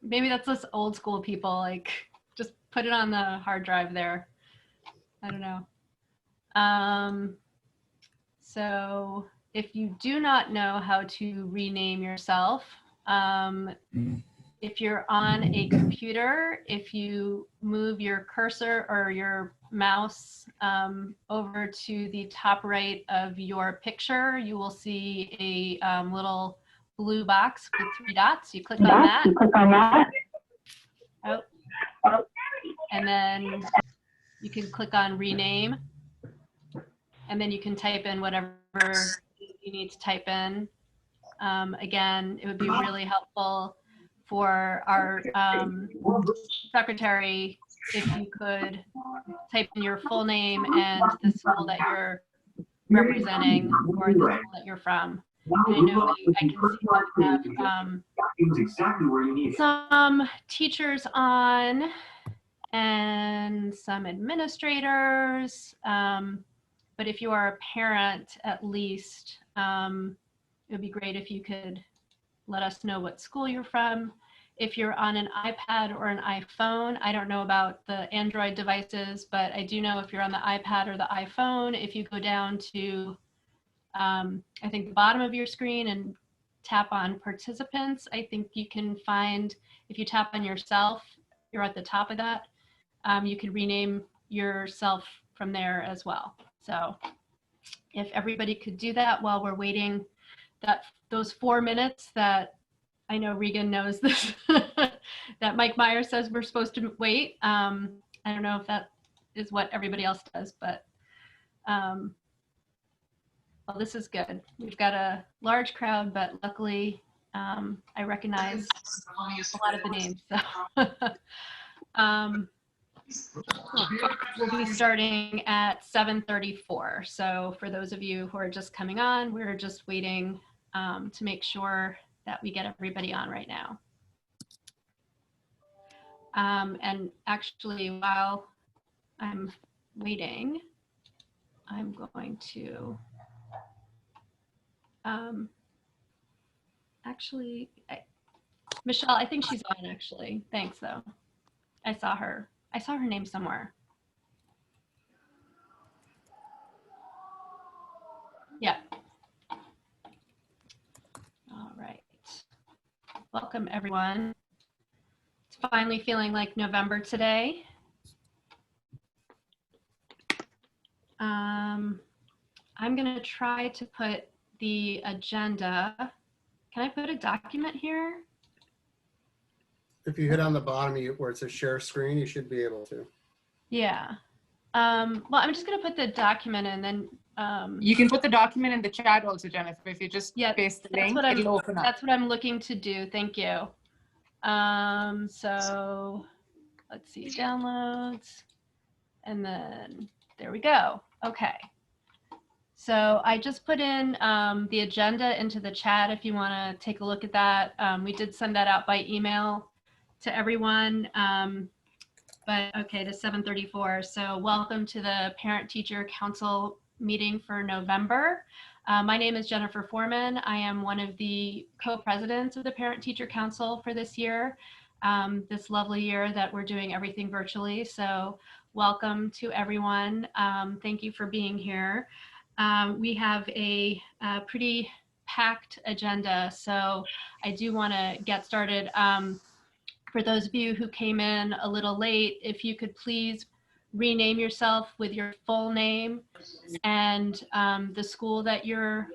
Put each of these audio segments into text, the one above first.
maybe that's us old school people, like just put it on the hard drive there. I don't know. So if you do not know how to rename yourself, if you're on a computer, if you move your cursor or your mouse over to the top right of your picture, you will see a little blue box with 3 dots. You click on that. Oh. And then you can click on rename. And then you can type in whatever you need to type in. Again, it would be really helpful for our secretary if you could type in your full name and the school that you're representing or the school that you're from. And I know I can see that we have some teachers on and some administrators. But if you are a parent, at least, it would be great if you could let us know what school you're from. If you're on an iPad or an iPhone, I don't know about the Android devices, but I do know if you're on the iPad or the iPhone, if you go down to, I think the bottom of your screen and tap on participants, I think you can find, if you tap on yourself, you're at the top of that, you can rename yourself from there as well. So if everybody could do that while we're waiting those 4 minutes that I know Regan knows this, that Mike Meyer says we're supposed to wait. I don't know if that is what everybody else does, but well, this is good. We've got a large crowd, but luckily I recognize a lot of the names. So. We'll be starting at 7:34. So for those of you who are just coming on, we're just waiting to make sure that we get everybody on right now. And actually, while I'm waiting, I'm going to Michelle, I think she's on actually. Thanks though. I saw her name somewhere. Yeah. All right. Welcome everyone. It's finally feeling like November today. I'm gonna try to put the agenda. Can I put a document here? If you hit on the bottom where it says share screen, you should be able to. Yeah. Well, I'm just going to put the document in, then. You can put the document in the chat also, Jennifer. If you just paste the link, it'll open up. That's what I'm looking to do. Thank you. So let's see, downloads, and then there we go. Okay. So I just put in the agenda into the chat if you want to take a look at that. We did send that out by email to everyone, but okay, to 7:34. So welcome to the Parent Teacher Council meeting for November. My name is Jennifer Foreman. I am one of the co-presidents of the Parent Teacher Council for this year, this lovely year that we're doing everything virtually. So welcome to everyone. Thank you for being here. We have a pretty packed agenda, so I do want to get started. For those of you who came in a little late, if you could please rename yourself with your full name and the school that you're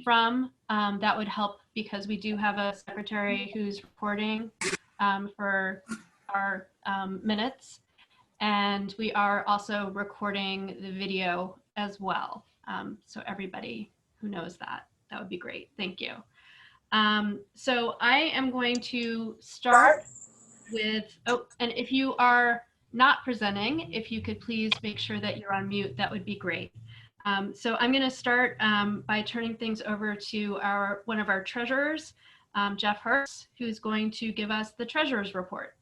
from, that would help because we do have a secretary who's reporting for our minutes, and we are also recording the video as well. So everybody who knows that would be great. Thank you. So I am going to start with, and if you are not presenting, if you could please make sure that you're on mute, that would be great. So I'm going to start by turning things over to one of our treasurers, Jeff Hertz, who's going to give us the treasurer's report.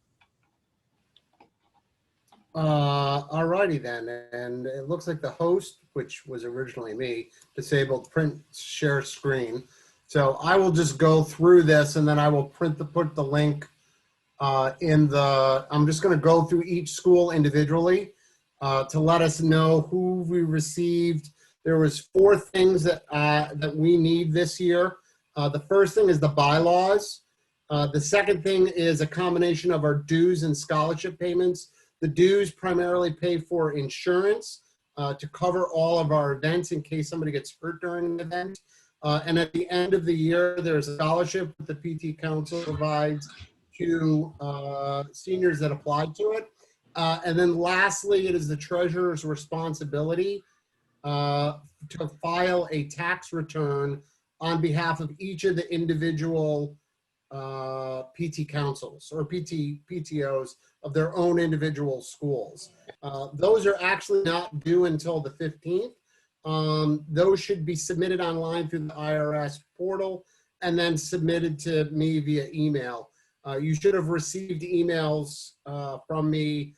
Alrighty then, and it looks like the host, which was originally me, disabled print share screen. So I will just go through this and then I will put the link I'm just going to go through each school individually to let us know who we received. There was 4 things that we need this year. The first thing is the bylaws. The second thing is a combination of our dues and scholarship payments. The dues primarily pay for insurance to cover all of our events in case somebody gets hurt during an event. And at the end of the year, there's a scholarship that the PT Council provides to seniors that apply to it. And then lastly, it is the treasurer's responsibility to file a tax return on behalf of each of the individual PT councils or PTOs of their own individual schools. Those are actually not due until the 15th. Those should be submitted online through the IRS portal and then submitted to me via email. You should have received emails from me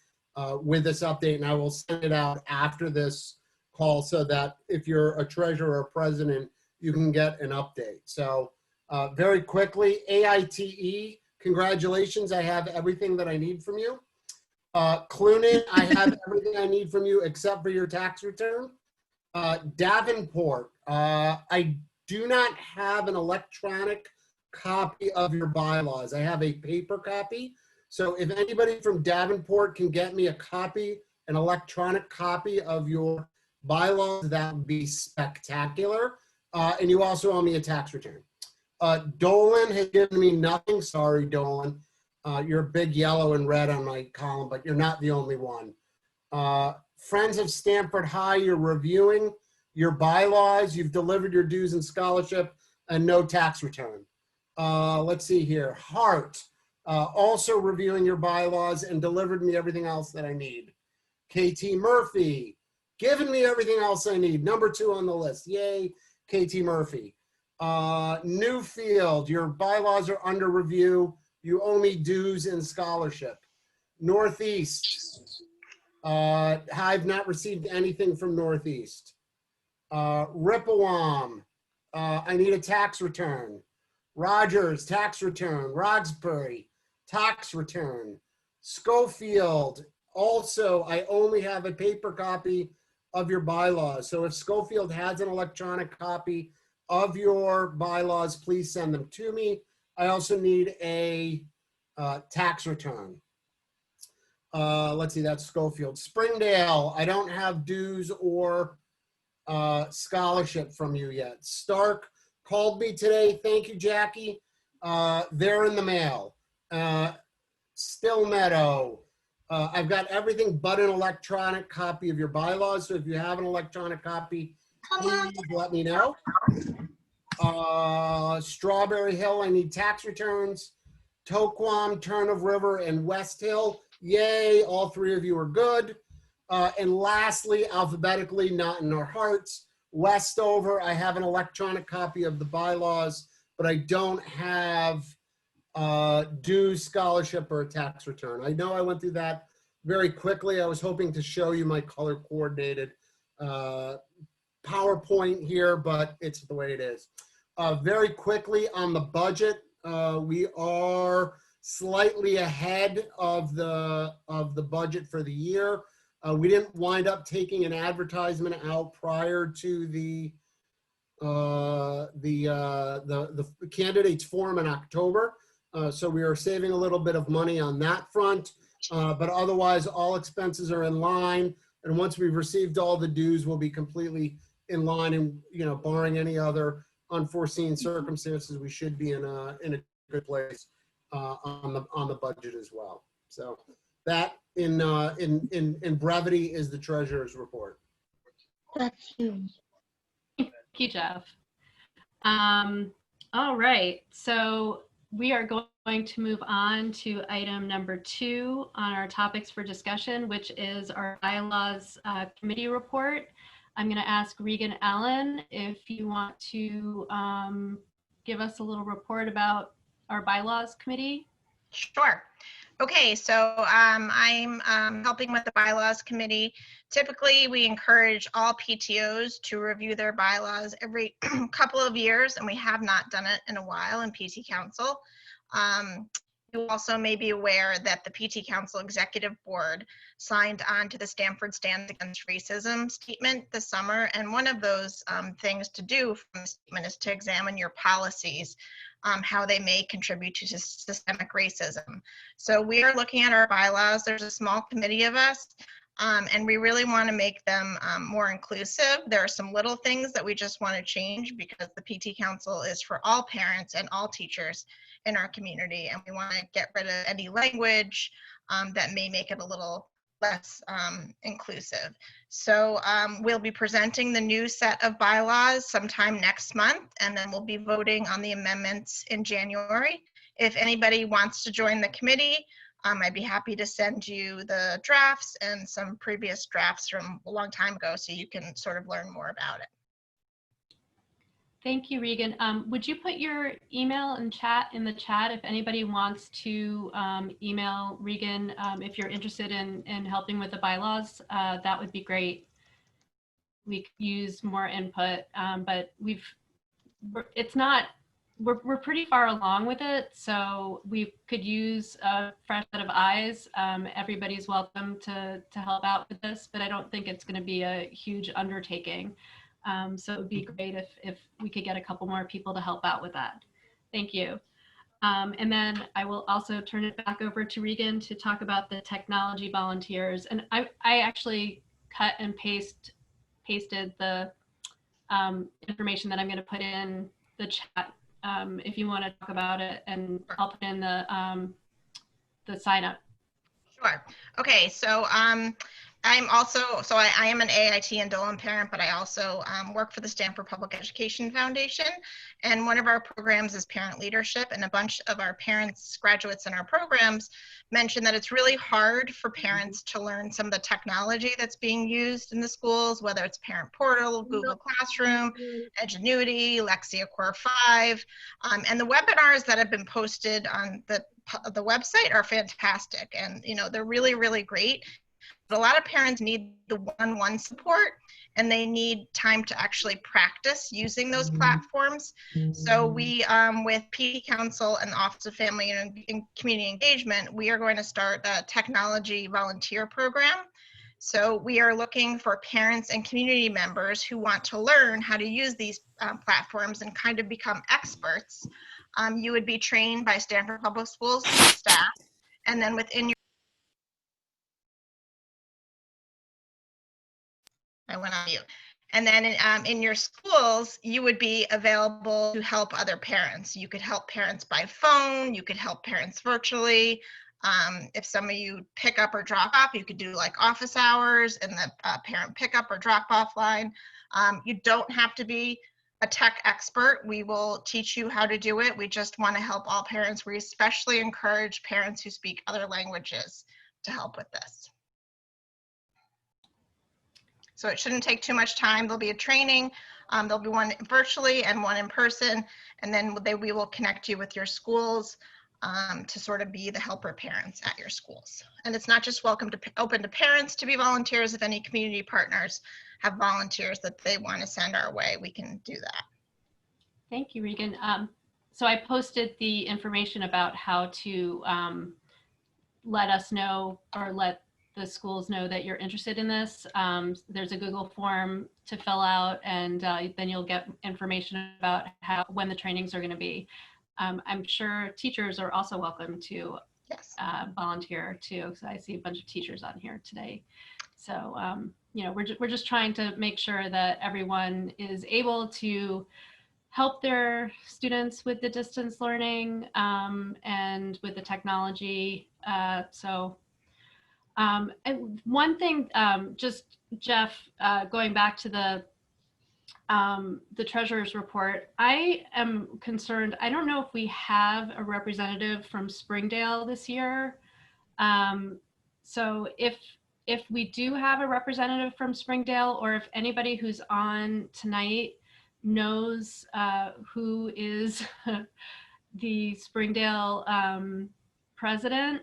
with this update, and I will send it out after this call so that if you're a treasurer or president, you can get an update. So very quickly, AITE, congratulations. I have everything that I need from you. Clunan, I have everything I need from you except for your tax return. Davenport, I do not have an electronic copy of your bylaws. I have a paper copy. So if anybody from Davenport can get me a copy, an electronic copy of your bylaws, that would be spectacular. And you also owe me a tax return. Dolan has given me nothing. Sorry, Dolan. You're big yellow and red on my column, but you're not the only one. Friends of Stamford High, you're reviewing your bylaws. You've delivered your dues and scholarship and no tax return. Let's see here. Hart, also reviewing your bylaws and delivered me everything else that I need. KT Murphy, giving me everything else I need. Number 2 on the list. Yay, KT Murphy. Newfield, your bylaws are under review. You owe me dues and scholarship. Northeast, I've not received anything from Northeast. Rippawam, I need a tax return. Rogers, tax return. Roxbury, tax return. Schofield, also, I only have a paper copy of your bylaws. So if Schofield has an electronic copy of your bylaws, please send them to me. I also need a tax return. Let's see, that's Schofield. Springdale, I don't have dues or scholarship from you yet. Stark called me today. Thank you, Jackie. They're in the mail. Still Meadow, I've got everything but an electronic copy of your bylaws. So if you have an electronic copy, please let me know. Strawberry Hill, I need tax returns. Toquam, Turn of River, and West Hill. Yay, all 3 of you are good. And lastly, alphabetically, not in our hearts, Westover, I have an electronic copy of the bylaws, but I don't have dues, scholarship, or a tax return. I know I went through that very quickly. I was hoping to show you my color coordinated PowerPoint here, but it's the way it is. Very quickly on the budget, we are slightly ahead of the budget for the year. We didn't wind up taking an advertisement out prior to the candidates forum in October. So we are saving a little bit of money on that front, but otherwise all expenses are in line. And once we've received all the dues, we'll be completely in line, and barring any other unforeseen circumstances, we should be in a good place on the budget as well. So that in brevity is the treasurer's report. That's you. Thank you, Jeff. All right, so we are going to move on to item number 2 on our topics for discussion, which is our bylaws committee report. I'm going to ask Regan Allen if you want to give us a little report about our bylaws committee. Sure. Okay, so I'm helping with the bylaws committee. Typically, we encourage all PTOs to review their bylaws every couple of years, and we have not done it in a while in PT Council. You also may be aware that the PT Council Executive Board signed on to the Stamford Stands Against Racism statement this summer. And one of those things to do from the statement is to examine your policies, how they may contribute to systemic racism. So we are looking at our bylaws. There's a small committee of us, and we really want to make them more inclusive. There are some little things that we just want to change because the PT Council is for all parents and all teachers in our community, and we want to get rid of any language that may make it a little less inclusive. So we'll be presenting the new set of bylaws sometime next month, and then we'll be voting on the amendments in January. If anybody wants to join the committee, I'd be happy to send you the drafts and some previous drafts from a long time ago so you can sort of learn more about it. Thank you, Regan. Would you put your email in the chat if anybody wants to email Regan if you're interested in helping with the bylaws? That would be great. We could use more input, but we're pretty far along with it, so we could use a fresh set of eyes. Everybody's welcome to help out with this, but I don't think it's going to be a huge undertaking. So it would be great if we could get a couple more people to help out with that. Thank you. And then I will also turn it back over to Regan to talk about the technology volunteers. And I actually cut and pasted the information that I'm going to put in the chat if you want to talk about it, and I'll put in the sign up. Sure. Okay, so I'm also, I am an AIT and Dtla parent, but I also work for the Stamford Public Education Foundation. And one of our programs is parent leadership. And a bunch of our parents, graduates in our programs, mentioned that it's really hard for parents to learn some of the technology that's being used in the schools, whether it's Parent Portal, Google Classroom, Edgenuity, Lexia Core 5. And the webinars that have been posted on the website are fantastic. And, you know, they're really, really great. But a lot of parents need the one-on-one support, and they need time to actually practice using those platforms. So we, with PT Council and the Office of Family and Community Engagement, we are going to start a technology volunteer program. So we are looking for parents and community members who want to learn how to use these platforms and kind of become experts. You would be trained by Stamford Public Schools staff, and then within your I went on mute. And then in your schools, you would be available to help other parents. You could help parents by phone. You could help parents virtually. If some of you pick up or drop off, you could do like office hours and the parent pickup or drop off line. You don't have to be a tech expert. We will teach you how to do it. We just want to help all parents. We especially encourage parents who speak other languages to help with this. So it shouldn't take too much time. There'll be a training. There'll be one virtually and one in person, and then we will connect you with your schools to sort of be the helper parents at your schools. And it's not just open to parents to be volunteers. If any community partners have volunteers that they want to send our way, we can do that. Thank you, Regan. So I posted the information about how to let us know, or let the schools know that you're interested in this. There's a Google form to fill out, and then you'll get information about when the trainings are going to be. I'm sure teachers are also welcome to volunteer too, because I see a bunch of teachers on here today. So you know, we're just trying to make sure that everyone is able to help their students with the distance learning and with the technology. And one thing, just Jeff, going back to the treasurer's report, I am concerned. I don't know if we have a representative from Springdale this year. So if we do have a representative from Springdale, or if anybody who's on tonight knows who is the Springdale president,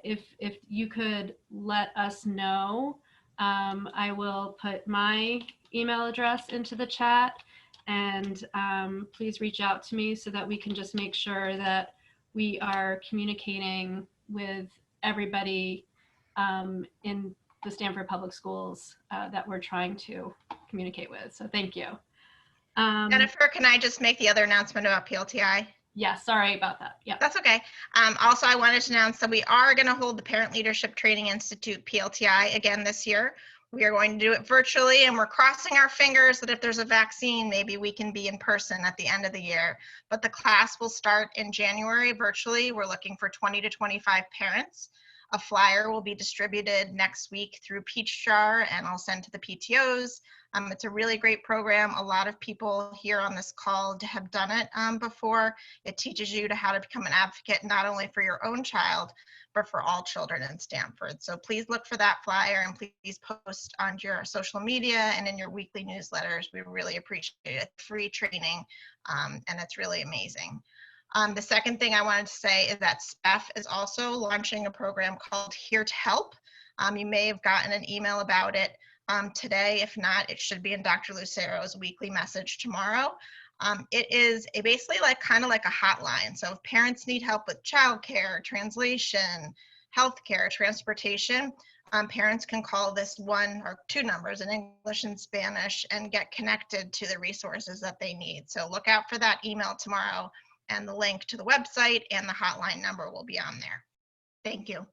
if you could let us know. I will put my email address into the chat, and please reach out to me so that we can just make sure that we are communicating with everybody in the Stamford Public Schools that we're trying to communicate with. So thank you. Jennifer, can I just make the other announcement about PLTI? Yeah, sorry about that. Yeah. That's okay. Also, I wanted to announce that we are going to hold the Parent Leadership Training Institute PLTI again this year. We are going to do it virtually, and we're crossing our fingers that if there's a vaccine, maybe we can be in person at the end of the year. But the class will start in January virtually. We're looking for 20 to 25 parents. A flyer will be distributed next week through Peach Jar, and I'll send to the PTOs. It's a really great program. A lot of people here on this call have done it before. It teaches you how to become an advocate, not only for your own child, but for all children in Stamford. So please look for that flyer, and please post on your social media and in your weekly newsletters. We really appreciate it. Free training, and it's really amazing. The second thing I wanted to say is that SPEF is also launching a program called Here to Help. You may have gotten an email about it today. If not, it should be in Dr. Lucero's weekly message tomorrow. It is basically kind of like a hotline. So if parents need help with childcare, translation, healthcare, transportation, parents can call this one or two numbers in English and Spanish and get connected to the resources that they need. So look out for that email tomorrow, and the link to the website and the hotline number will be on there. Thank you.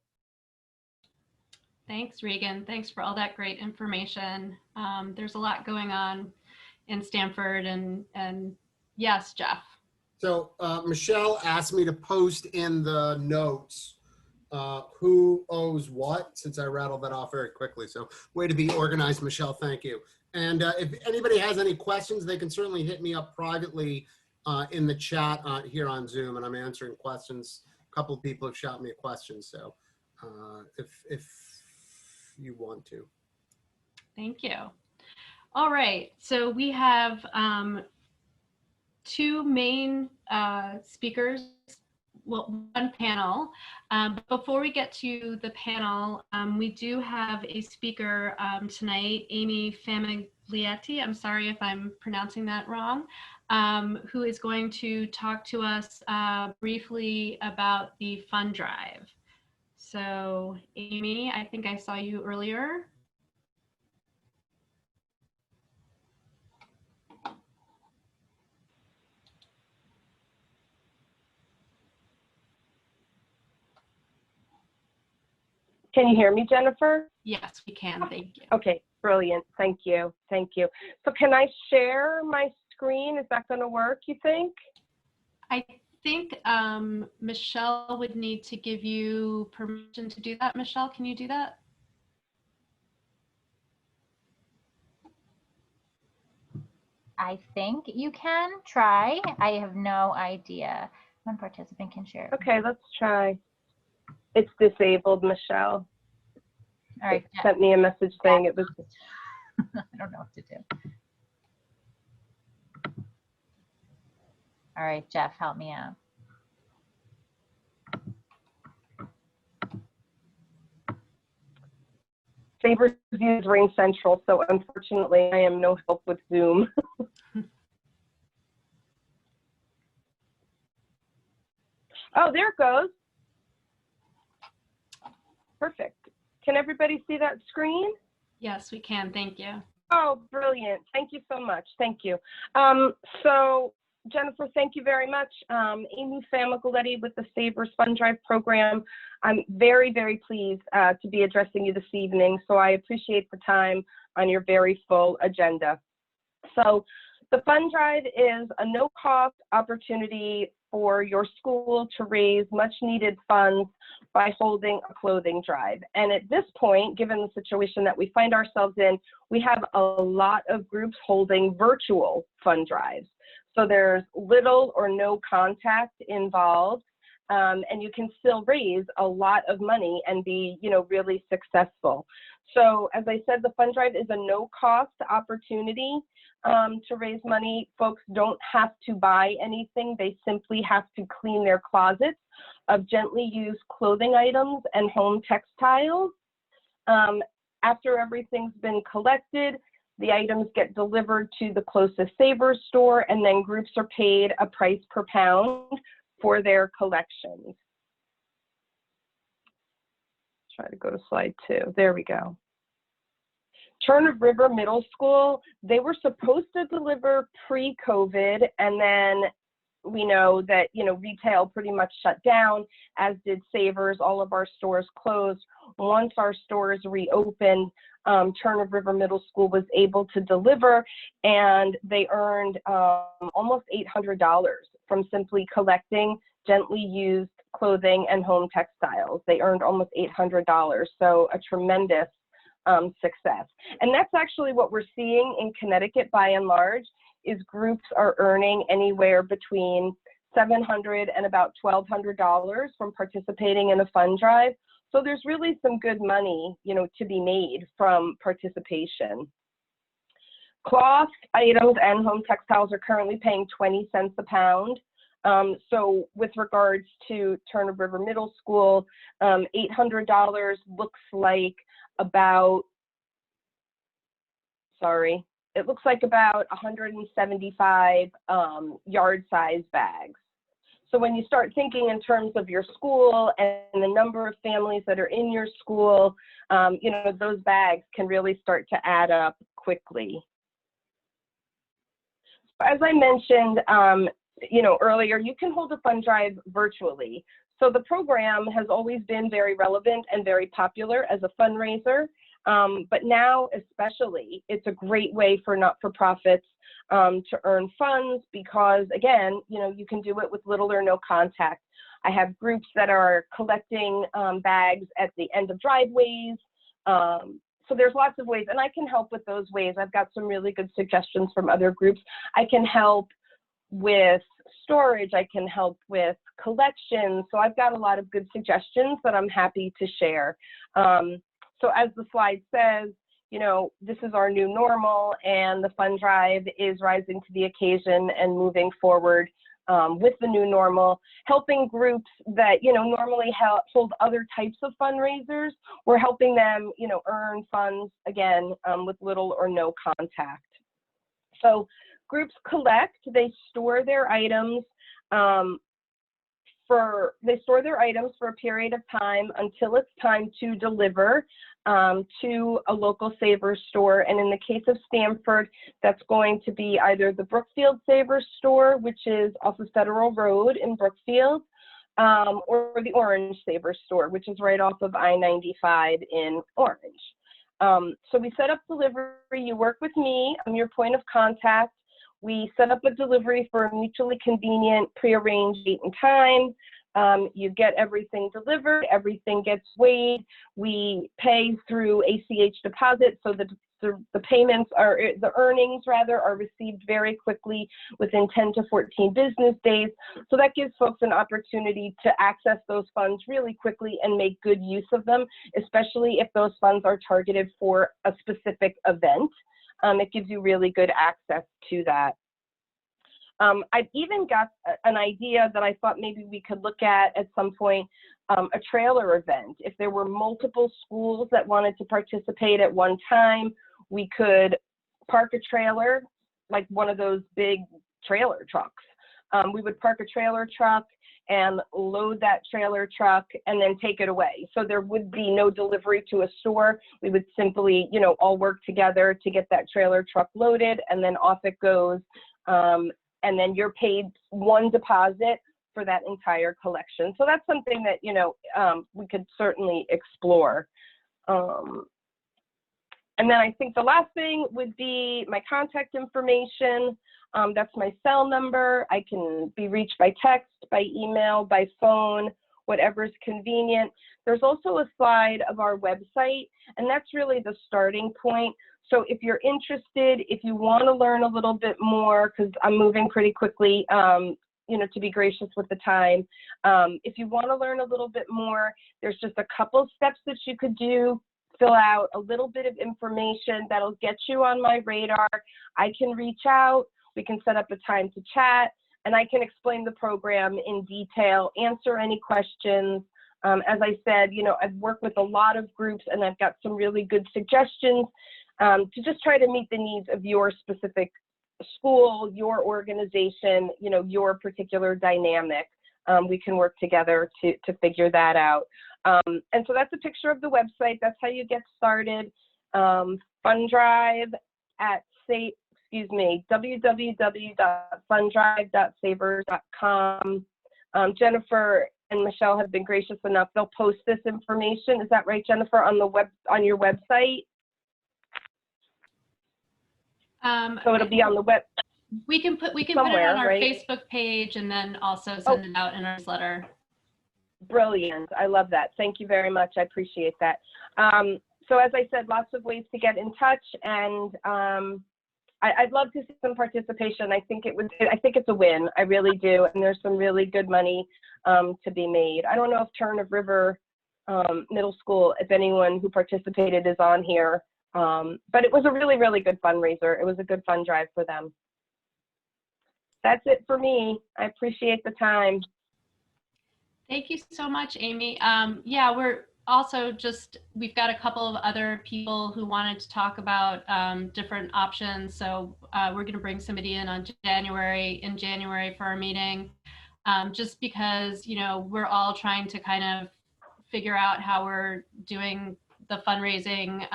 Thanks, Regan. Thanks for all that great information. There's a lot going on in Stamford, and yes, Jeff. So Michelle asked me to post in the notes who owes what, since I rattled that off very quickly. So way to be organized, Michelle. Thank you. And if anybody has any questions, they can certainly hit me up privately in the chat here on Zoom, and I'm answering questions. A couple of people have shot me a question, so if you want to. Thank you. All right, so we have two main speakers, well, one panel. But before we get to the panel, we do have a speaker tonight, Amy Famiglietti. I'm sorry if I'm pronouncing that wrong. Who is going to talk to us briefly about the fund drive. So Amy, I think I saw you earlier. Can you hear me, Jennifer? Yes, we can, thank you. Okay, brilliant, thank you, thank you. So can I share my screen? Is that gonna work, you think? I think Michelle would need to give you permission to do that. Michelle, can you do that? I think you can try. I have no idea. One participant can share. Okay, let's try. It's disabled, Michelle. All right. It sent me a message saying it was. I don't know what to do. All right, Jeff, help me out. Sabres use Ring Central, so unfortunately I am no help with Zoom. Oh, there it goes. Perfect. Can everybody see that screen? Yes, we can, thank you. Oh, brilliant. Thank you so much. Thank you. So Jennifer, thank you very much. Amy Famiglietti with the Sabres Fund Drive program. I'm very, very pleased to be addressing you this evening. So I appreciate the time on your very full agenda. So the Fund Drive is a no-cost opportunity for your school to raise much needed funds by holding a clothing drive. And at this point, given the situation that we find ourselves in, we have a lot of groups holding virtual fund drives. So there's little or no contact involved, and you can still raise a lot of money and be, really successful. So as I said, the fund drive is a no-cost opportunity to raise money. Folks don't have to buy anything. They simply have to clean their closets of gently used clothing items and home textiles. After everything's been collected, the items get delivered to the closest Sabres store, and then groups are paid a price per pound for their collections. Try to go to slide 2. There we go. Turner River Middle School, they were supposed to deliver pre-COVID, and then we know that, you know, retail pretty much shut down, as did Savers. All of our stores closed. Once our stores reopened, Turner River Middle School was able to deliver, and they earned almost $800 from simply collecting gently used clothing and home textiles. They earned almost $800, so a tremendous success. And that's actually what we're seeing in Connecticut by and large, is groups are earning anywhere between $700 and about $1,200 from participating in a fund drive. So there's really some good money, you know, to be made from participation. Cloth items and home textiles are currently paying 20 cents a pound. So with regards to Turner River Middle School, $800 looks like about, it looks like about 175 yard size bags. So when you start thinking in terms of your school and the number of families that are in your school, you know, those bags can really start to add up quickly. As I mentioned, you know, earlier, you can hold a fund drive virtually. So the program has always been very relevant and very popular as a fundraiser. But now especially, it's a great way for not-for-profits to earn funds because, again, you know, you can do it with little or no contact. I have groups that are collecting bags at the end of driveways. So there's lots of ways, and I can help with those ways. I've got some really good suggestions from other groups. I can help with storage. I can help with collections. So I've got a lot of good suggestions that I'm happy to share. So as the slide says, you know, this is our new normal, and the fund drive is rising to the occasion and moving forward with the new normal, helping groups that, you know, normally hold other types of fundraisers. We're helping them, you know, earn funds, again, with little or no contact. So groups collect, they store their items for a period of time until it's time to deliver to a local Savers store. And in the case of Stamford, that's going to be either the Brookfield Savers store, which is off of Federal Road in Brookfield, or the Orange Savers store, which is right off of I-95 in Orange. So we set up delivery. You work with me. I'm your point of contact. We set up a delivery for a mutually convenient, prearranged date and time. You get everything delivered, everything gets weighed. We pay through ACH deposit, so the payments are, the earnings rather, are received very quickly within 10 to 14 business days. So that gives folks an opportunity to access those funds really quickly and make good use of them, especially if those funds are targeted for a specific event. It gives you really good access to that. I've even got an idea that I thought maybe we could look at some point, a trailer event. If there were multiple schools that wanted to participate at one time, we could park a trailer, like one of those big trailer trucks. We would park a trailer truck and load that trailer truck and then take it away. So there would be no delivery to a store. We would simply, you know, all work together to get that trailer truck loaded, and then off it goes. And then you're paid one deposit for that entire collection. So that's something that, you know, we could certainly explore. And then I think the last thing would be my contact information. That's my cell number. I can be reached by text, by email, by phone, whatever's convenient. There's also a slide of our website, and that's really the starting point. So if you're interested, if you want to learn a little bit more, because I'm moving pretty quickly, you know, to be gracious with the time. If you want to learn a little bit more, there's just a couple steps that you could do. Fill out a little bit of information that'll get you on my radar. I can reach out. We can set up a time to chat, and I can explain the program in detail, answer any questions. As I said, you know, I've worked with a lot of groups, and I've got some really good suggestions to just try to meet the needs of your specific school, your organization, you know, your particular dynamic. we can work together to figure that out. And so that's a picture of the website. That's how you get started. Fundrive at www.fundrive.savers.com. Jennifer and Michelle have been gracious enough. They'll post this information. Is that right, Jennifer, on your website? So it'll be on the web. We can put it somewhere, on our right? Facebook page and then also send it out in our newsletter. Brilliant. I love that. Thank you very much. I appreciate that. So as I said, lots of ways to get in touch, and I'd love to see some participation. I think it's a win. I really do. And there's some really good money to be made. I don't know if Turn of River Middle School, if anyone who participated is on here, but it was a really, really good fundraiser. It was a good fund drive for them. That's it for me. I appreciate the time. Thank you so much, Amy. Yeah, we're also we've got a couple of other people who wanted to talk about different options. So we're going to bring somebody in January for our meeting, just because, we're all trying to kind of figure out how we're doing the fundraising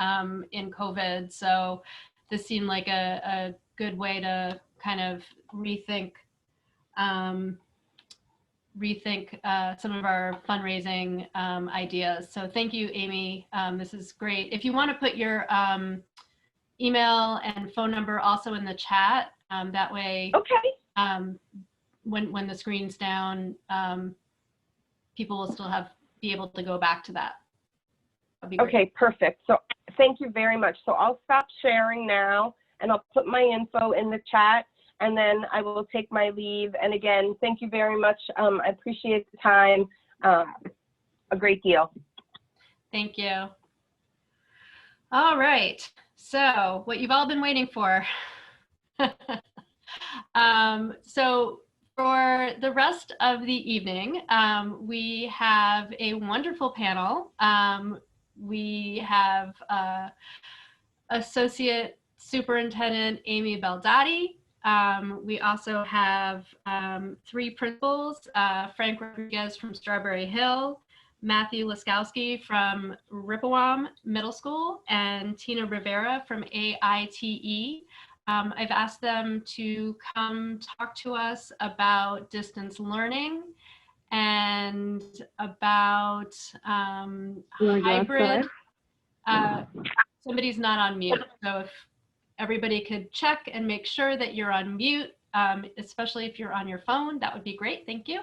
in COVID. So this seemed like a good way to kind of rethink some of our fundraising ideas. So thank you, Amy. This is great. If you want to put your email and phone number also in the chat, that way, okay. When the screen's down, people will still be able to go back to that. That'd be great. Okay, perfect. So thank you very much. So I'll stop sharing now, and I'll put my info in the chat, and then I will take my leave. And again, thank you very much. I appreciate the time a great deal. Thank you. All right. So what you've all been waiting for. So for the rest of the evening, we have a wonderful panel. We have Associate Superintendent Amy Baldati. We also have 3 principals, Frank Rodriguez from Strawberry Hill, Matthew Laskowski from Rippewam Middle School, and Tina Rivera from AITE. I've asked them to come talk to us about distance learning and about hybrid. Somebody's not on mute, so if everybody could check and make sure that you're on mute, especially if you're on your phone, that would be great. Thank you.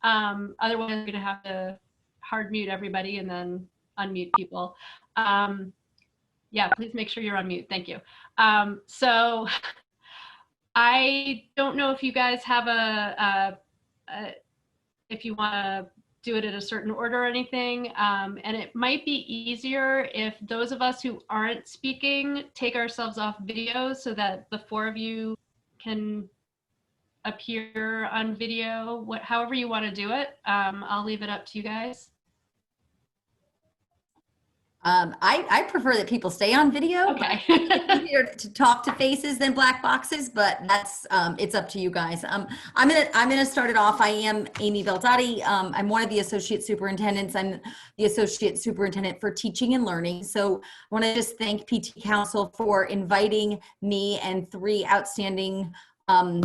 Otherwise, we're going to have to hard mute everybody and then unmute people. Yeah, please make sure you're on mute. Thank you. So I don't know if you guys have if you want to do it in a certain order or anything. And it might be easier if those of us who aren't speaking take ourselves off video so that the 4 of you can appear on video, however you want to do it. I'll leave it up to you guys. I prefer that people stay on video. Okay. It's easier to talk to faces than black boxes, but that's it's up to you guys. I'm gonna start it off. I am Amy Baldati. I'm one of the associate superintendents. I'm the associate superintendent for teaching and learning. So I want to just thank PT Council for inviting me and 3 outstanding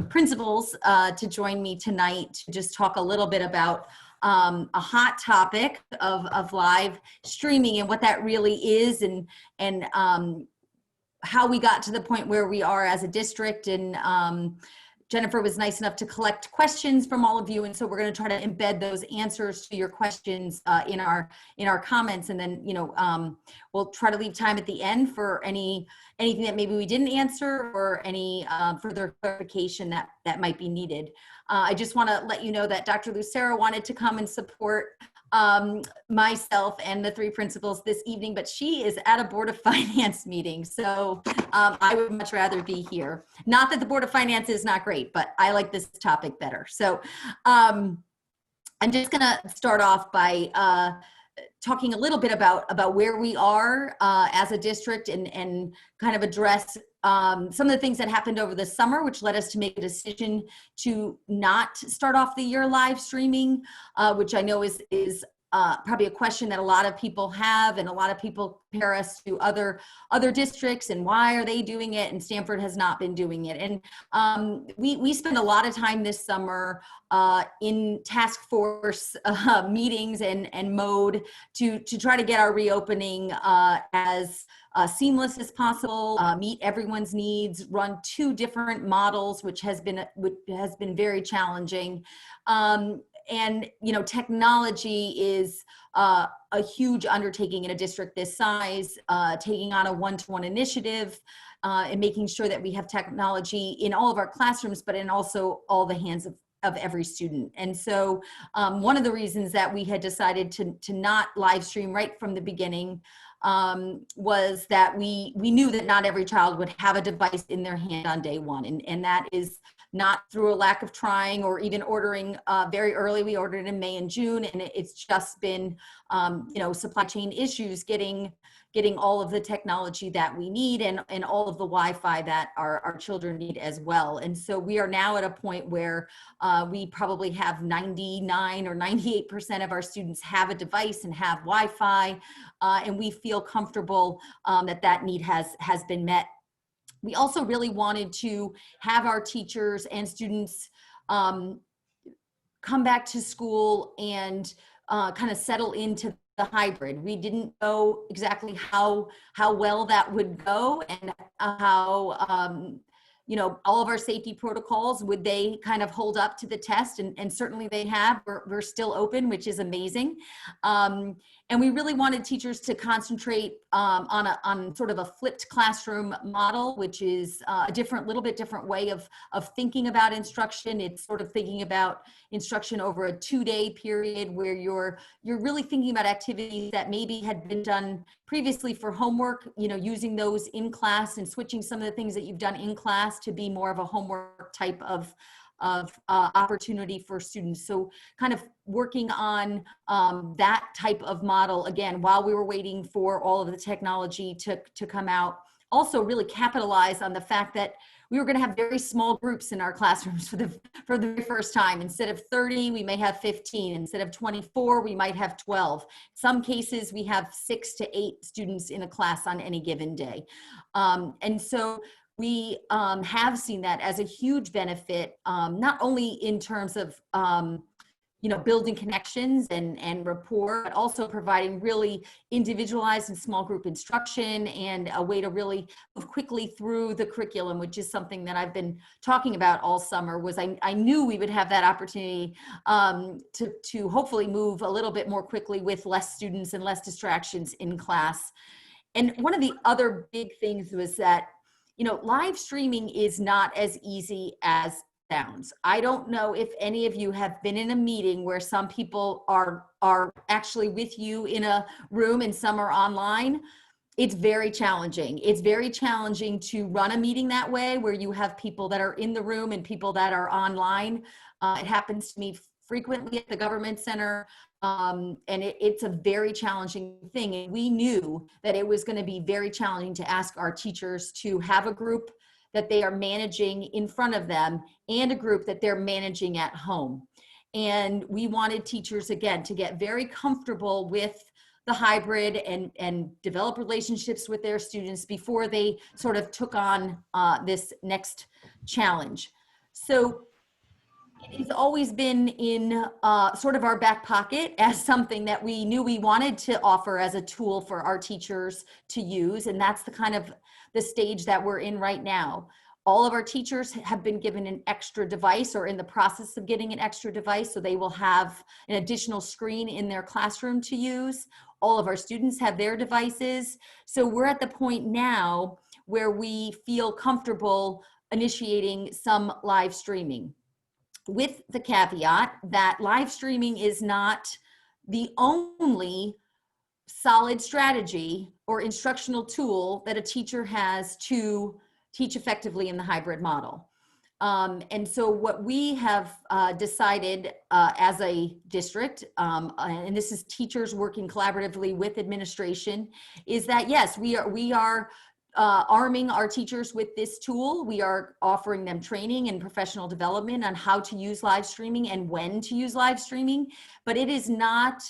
principals to join me tonight to just talk a little bit about a hot topic of live streaming and what that really is, and how we got to the point where we are as a district. And Jennifer was nice enough to collect questions from all of you, and so we're going to try to embed those answers to your questions in our comments, and then we'll try to leave time at the end for anything that maybe we didn't answer or any further clarification that might be needed. I just want to let you know that Dr. Lucero wanted to come and support myself and the 3 principals this evening, but she is at a Board of Finance meeting. So I would much rather be here. Not that the Board of Finance is not great, but I like this topic better. So I'm just going to start off by talking a little bit about where we are as a district, and kind of address some of the things that happened over the summer, which led us to make a decision to not start off the year live streaming, which I know is probably a question that a lot of people have, and a lot of people compare us to other districts and why are they doing it and Stamford has not been doing it. And we spent a lot of time this summer in task force meetings and mode to try to get our reopening as seamless as possible, meet everyone's needs, run 2 different models, which has been very challenging. And, you know, technology is a huge undertaking in a district this size, taking on a one-to-one initiative and making sure that we have technology in all of our classrooms, but in also all the hands of every student. And so one of the reasons that we had decided to not live stream right from the beginning was that we knew that not every child would have a device in their hand on day one. And that is not through a lack of trying or even ordering very early. We ordered in May and June, and it's just been, you know, supply chain issues getting all of the technology that we need and all of the Wi-Fi that our children need as well. And so we are now at a point where we probably have 99 or 98% of our students have a device and have Wi-Fi, and we feel comfortable that need has been met. We also really wanted to have our teachers and students come back to school and kind of settle into the hybrid. We didn't know exactly how well that would go and how, you know, all of our safety protocols, would they kind of hold up to the test? And certainly they have. We're still open, which is amazing. And we really wanted teachers to concentrate on sort of a flipped classroom model, which is a little bit different way of thinking about instruction. It's sort of thinking about instruction over a 2-day period where you're really thinking about activities that maybe had been done previously for homework, you know, using those in class and switching some of the things that you've done in class to be more of a homework type of opportunity for students. So kind of working on that type of model, again, while we were waiting for all of the technology to come out. Also really capitalize on the fact that we were going to have very small groups in our classrooms for the very first time. Instead of 30, we may have 15. Instead of 24, we might have 12. Some cases, we have 6 to 8 students in a class on any given day. And so we have seen that as a huge benefit, not only in terms of you know, building connections and rapport, but also providing really individualized and small group instruction and a way to really move quickly through the curriculum, which is something that I've been talking about all summer. Was I knew we would have that opportunity to hopefully move a little bit more quickly with less students and less distractions in class. And one of the other big things was that, you know, live streaming is not as easy as sounds. I don't know if any of you have been in a meeting where some people are actually with you in a room and some are online. It's very challenging. It's very challenging to run a meeting that way, where you have people that are in the room and people that are online. It happens to me frequently at the government center. And it's a very challenging thing. And we knew that it was going to be very challenging to ask our teachers to have a group that they are managing in front of them and a group that they're managing at home. And we wanted teachers, again, to get very comfortable with the hybrid and develop relationships with their students before they sort of took on this next challenge. So it's always been in sort of our back pocket as something that we knew we wanted to offer as a tool for our teachers to use. And that's the kind of the stage that we're in right now. All of our teachers have been given an extra device or in the process of getting an extra device, so they will have an additional screen in their classroom to use. All of our students have their devices. So we're at the point now where we feel comfortable initiating some live streaming, with the caveat that live streaming is not the only solid strategy or instructional tool that a teacher has to teach effectively in the hybrid model. And so what we have decided as a district, and this is teachers working collaboratively with administration, is that yes, we are arming our teachers with this tool. We are offering them training and professional development on how to use live streaming and when to use live streaming, but it is not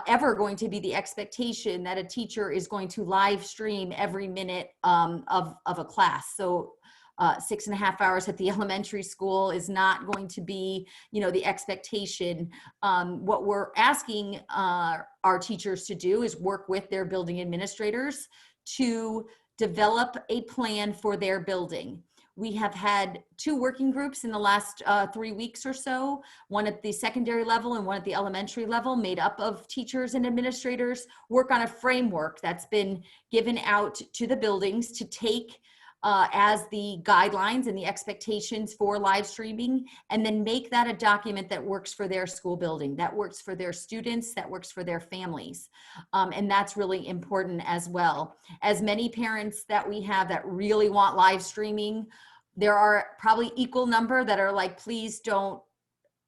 ever going to be the expectation that a teacher is going to live stream every minute of a class. So 6.5 hours at the elementary school is not going to be, the expectation. What we're asking our teachers to do is work with their building administrators to develop a plan for their building. We have had 2 working groups in the last 3 weeks or so, one at the secondary level and one at the elementary level, made up of teachers and administrators, work on a framework that's been given out to the buildings to take as the guidelines and the expectations for live streaming, and then make that a document that works for their school building, that works for their students, that works for their families. And that's really important as well. As many parents that we have that really want live streaming, there are probably equal number that are like, please don't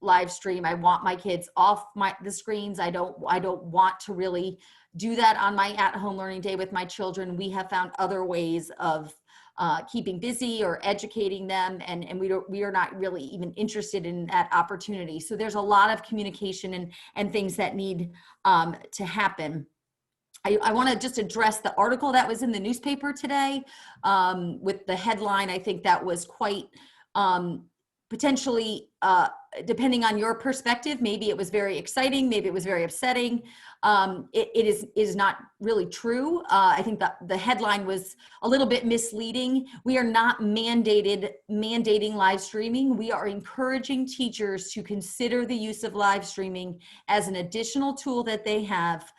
live stream. I want my kids off the screens. I don't want to really do that on my at-home learning day with my children. We have found other ways of keeping busy or educating them, and we are not really even interested in that opportunity. So there's a lot of communication and things that need to happen. I want to just address the article that was in the newspaper today with the headline. I think that was quite potentially, depending on your perspective, maybe it was very exciting, maybe it was very upsetting. It is not really true. I think that the headline was a little bit misleading. We are not mandating live streaming. We are encouraging teachers to consider the use of live streaming as an additional tool that they have.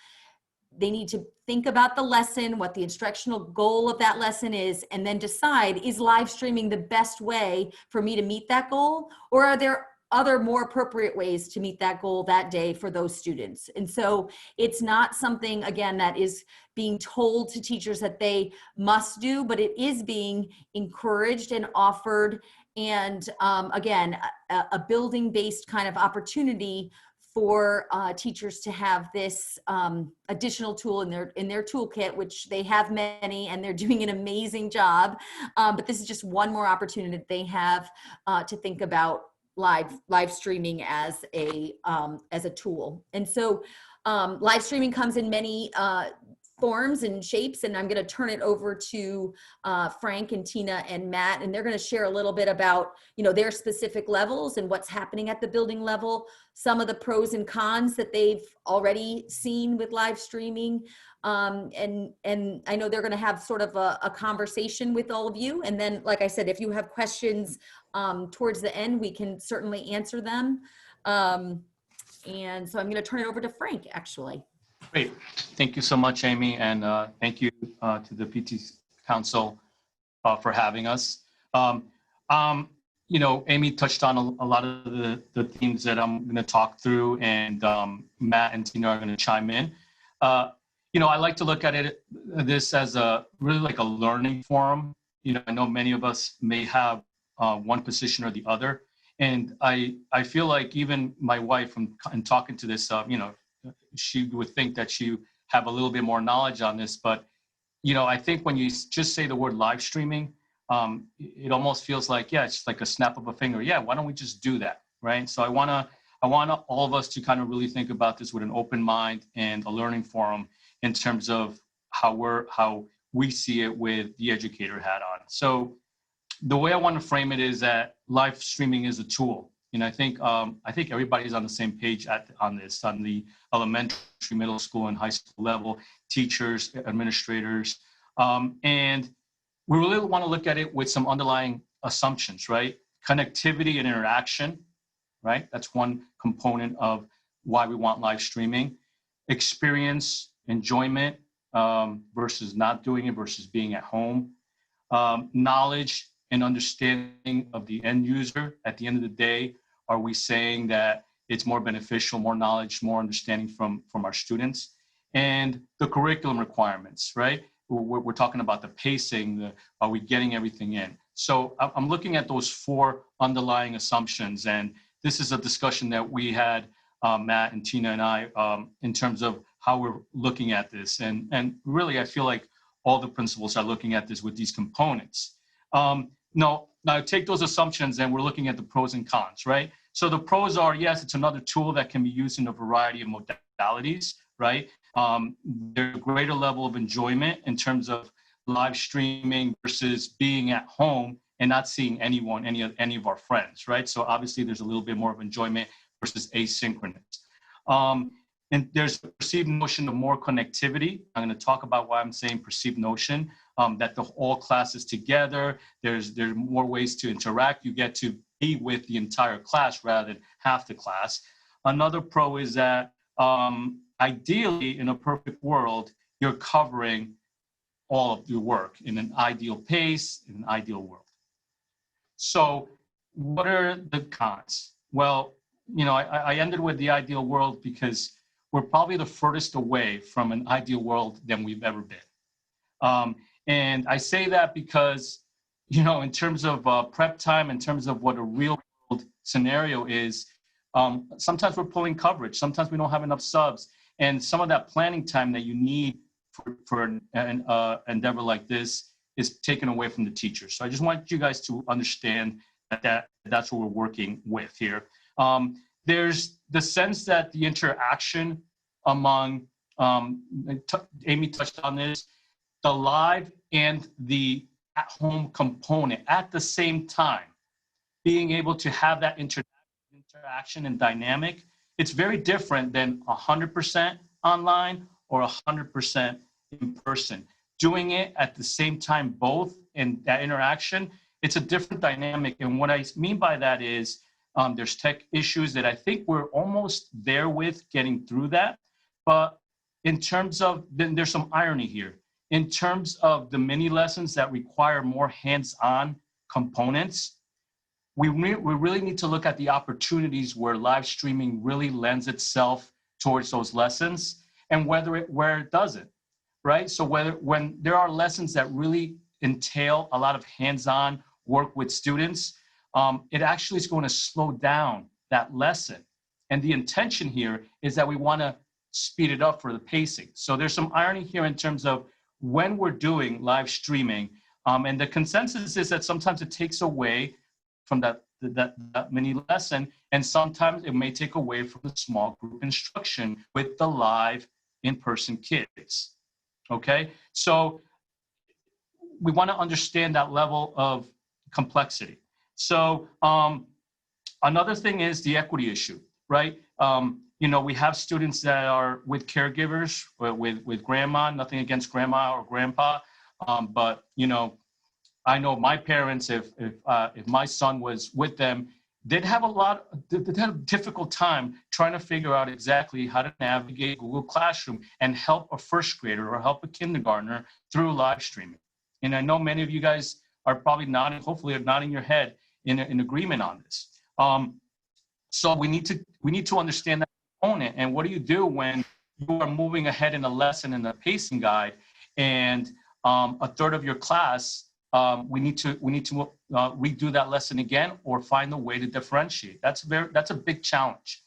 They need to think about the lesson, what the instructional goal of that lesson is, and then decide, is live streaming the best way for me to meet that goal? Or are there other more appropriate ways to meet that goal that day for those students? And so it's not something, again, that is being told to teachers that they must do, but it is being encouraged and offered. And again, a building-based kind of opportunity for teachers to have this additional tool in their toolkit, which they have many, and they're doing an amazing job. But this is just one more opportunity that they have to think about live streaming as a tool. And so live streaming comes in many forms and shapes, and I'm going to turn it over to Frank and Tina and Matt, and they're going to share a little bit about their specific levels and what's happening at the building level, some of the pros and cons that they've already seen with live streaming, and I know they're going to have sort of a conversation with all of you, and then, like I said, if you have questions towards the end, we can certainly answer them. And so I'm going to turn it over to Frank, actually. Great. Thank you so much, Amy, and thank you to the PT Council for having us. Amy touched on a lot of the themes that I'm going to talk through, and Matt and Tina are going to chime in. I like to look at this as really like a learning forum. I know many of us may have one position or the other, and I feel like even my wife, in talking to this, she would think that she have a little bit more knowledge on this, but I think when you just say the word live streaming, it almost feels like, yeah, it's like a snap of a finger. Yeah, why don't we just do that, right? So I wanna all of us to kind of really think about this with an open mind and a learning forum in terms of how we see it with the educator hat on. So the way I want to frame it is that live streaming is a tool. And I think everybody's on the same page on this, on the elementary, middle school, and high school level, teachers, administrators. And we really want to look at it with some underlying assumptions, right? Connectivity and interaction, right? That's one component of why we want live streaming. Experience, enjoyment versus not doing it versus being at home. Knowledge and understanding of the end user. At the end of the day, are we saying that it's more beneficial, more knowledge, more understanding from our students? And the curriculum requirements, right? We're talking about the pacing, are we getting everything in? So I'm looking at those 4 underlying assumptions, and this is a discussion that we had, Matt and Tina and I, in terms of how we're looking at this. And really, I feel like all the principals are looking at this with these components. No, now take those assumptions and we're looking at the pros and cons, right? So the pros are, yes, it's another tool that can be used in a variety of modalities, right? There's a greater level of enjoyment in terms of live streaming versus being at home and not seeing anyone, any of our friends, right? So obviously there's a little bit more of enjoyment versus asynchronous. And there's a perceived notion of more connectivity. I'm going to talk about why I'm saying perceived notion, that the all classes together, there's more ways to interact. You get to be with the entire class rather than half the class. Another pro is that ideally, in a perfect world, you're covering all of your work in an ideal pace, in an ideal world. So what are the cons? Well, you know, I ended with the ideal world because we're probably the furthest away from an ideal world than we've ever been. And I say that because, you know, in terms of prep time, in terms of what a real world scenario is, sometimes we're pulling coverage. Sometimes we don't have enough subs. And some of that planning time that you need for an endeavor like this is taken away from the teacher. So I just want you guys to understand that's what we're working with here. There's the sense that the interaction among, Amy touched on this, the live and the at-home component at the same time, being able to have that interaction and dynamic, it's very different than 100% online or 100% in person. Doing it at the same time, both, and that interaction, it's a different dynamic. And what I mean by that is there's tech issues that I think we're almost there with getting through that. But in terms of, then there's some irony here. In terms of the mini lessons that require more hands-on components, we really need to look at the opportunities where live streaming really lends itself towards those lessons and where it doesn't, right? So when there are lessons that really entail a lot of hands-on work with students, it actually is going to slow down that lesson. And the intention here is that we want to speed it up for the pacing. So there's some irony here in terms of when we're doing live streaming, and the consensus is that sometimes it takes away from that mini lesson, and sometimes it may take away from the small group instruction with the live in-person kids, okay? So we want to understand that level of complexity. So another thing is the equity issue, right? You know, we have students that are with caregivers, with grandma, nothing against grandma or grandpa, but, you know, I know my parents, if my son was with them, they'd have a difficult time trying to figure out exactly how to navigate Google Classroom and help a first grader or help a kindergartner through live streaming. And I know many of you guys are probably nodding, hopefully are nodding your head in agreement on this. So we need to understand that component. And what do you do when you are moving ahead in a lesson in a pacing guide and a third of your class, we need to redo that lesson again or find a way to differentiate. That's a big challenge.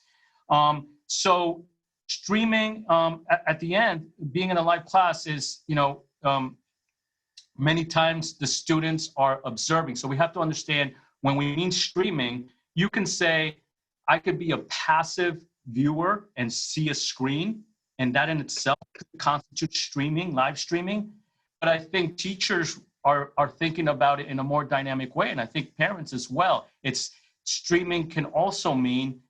So streaming at the end, being in a live class is, you know, many times the students are observing. So we have to understand when we mean streaming, you can say, I could be a passive viewer and see a screen, and that in itself constitutes streaming, live streaming. But I think teachers are thinking about it in a more dynamic way, and I think parents as well. It's streaming can also mean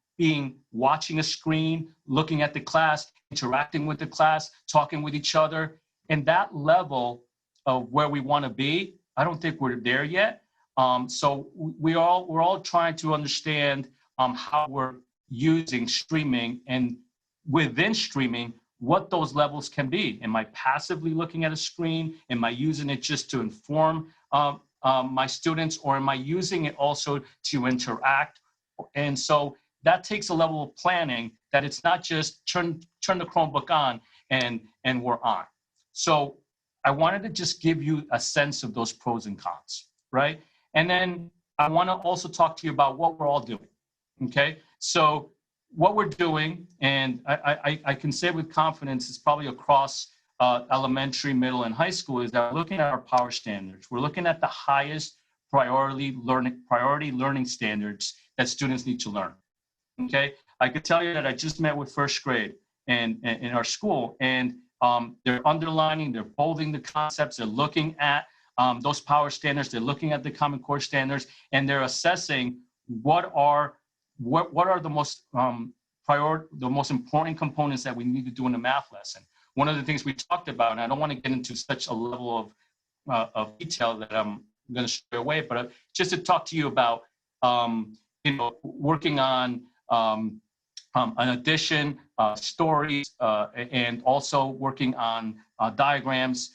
watching a screen, looking at the class, interacting with the class, talking with each other, and that level of where we want to be, I don't think we're there yet. So we're all trying to understand how we're using streaming, and within streaming, what those levels can be. Am I passively looking at a screen? Am I using it just to inform my students, or am I using it also to interact? And so that takes a level of planning that it's not just turn the Chromebook on and we're on. So I wanted to just give you a sense of those pros and cons, right? And then I want to also talk to you about what we're all doing, okay? So what we're doing, and I can say with confidence, is probably across elementary, middle, and high school is that we're looking at our power standards. We're looking at the highest priority learning standards that students need to learn. Okay, I could tell you that I just met with first grade and in our school, and they're underlining, they're bolding the concepts, they're looking at those power standards, they're looking at the Common Core standards, and they're assessing what are the most the most important components that we need to do in the math lesson. One of the things we talked about, and I don't want to get into such a level of detail that I'm going to stray away, but just to talk to you about, working on an addition, stories, and also working on diagrams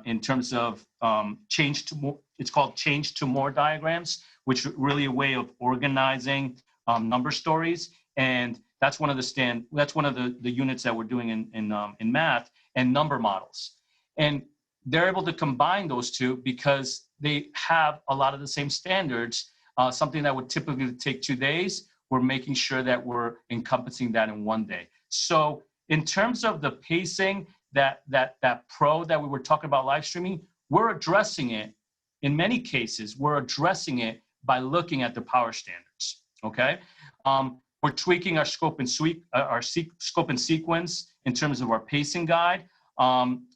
in terms of it's called change to more diagrams, which is really a way of organizing number stories. And that's one of the units that we're doing in math, and number models. And they're able to combine those two because they have a lot of the same standards. Something that would typically take 2 days, we're making sure that we're encompassing that in 1 day. So in terms of the pacing, that pro that we were talking about live streaming, we're addressing it. In many cases, we're addressing it by looking at the power standards, okay? We're tweaking our scope and scope and sequence in terms of our pacing guide.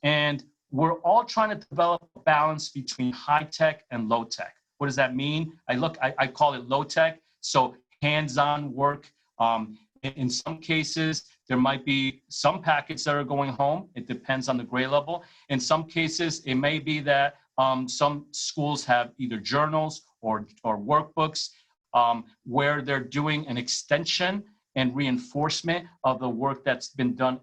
And we're all trying to develop a balance between high tech and low tech. What does that mean? I call it low tech. So hands-on work. In some cases, there might be some packets that are going home. It depends on the grade level. In some cases, it may be that some schools have either journals or workbooks where they're doing an extension and reinforcement of the work that's been done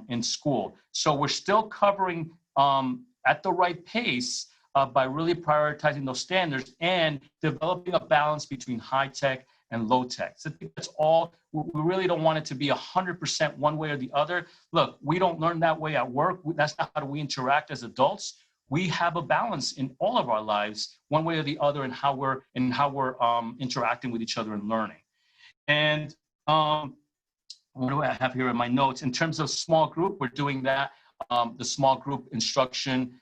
in school. So we're still covering at the right pace by really prioritizing those standards and developing a balance between high tech and low tech. So I think that's all. We really don't want it to be 100% one way or the other. Look, we don't learn that way at work. That's not how we interact as adults. We have a balance in all of our lives, one way or the other, in how we're interacting with each other and learning. And what do I have here in my notes? In terms of small group, we're doing that, the small group instruction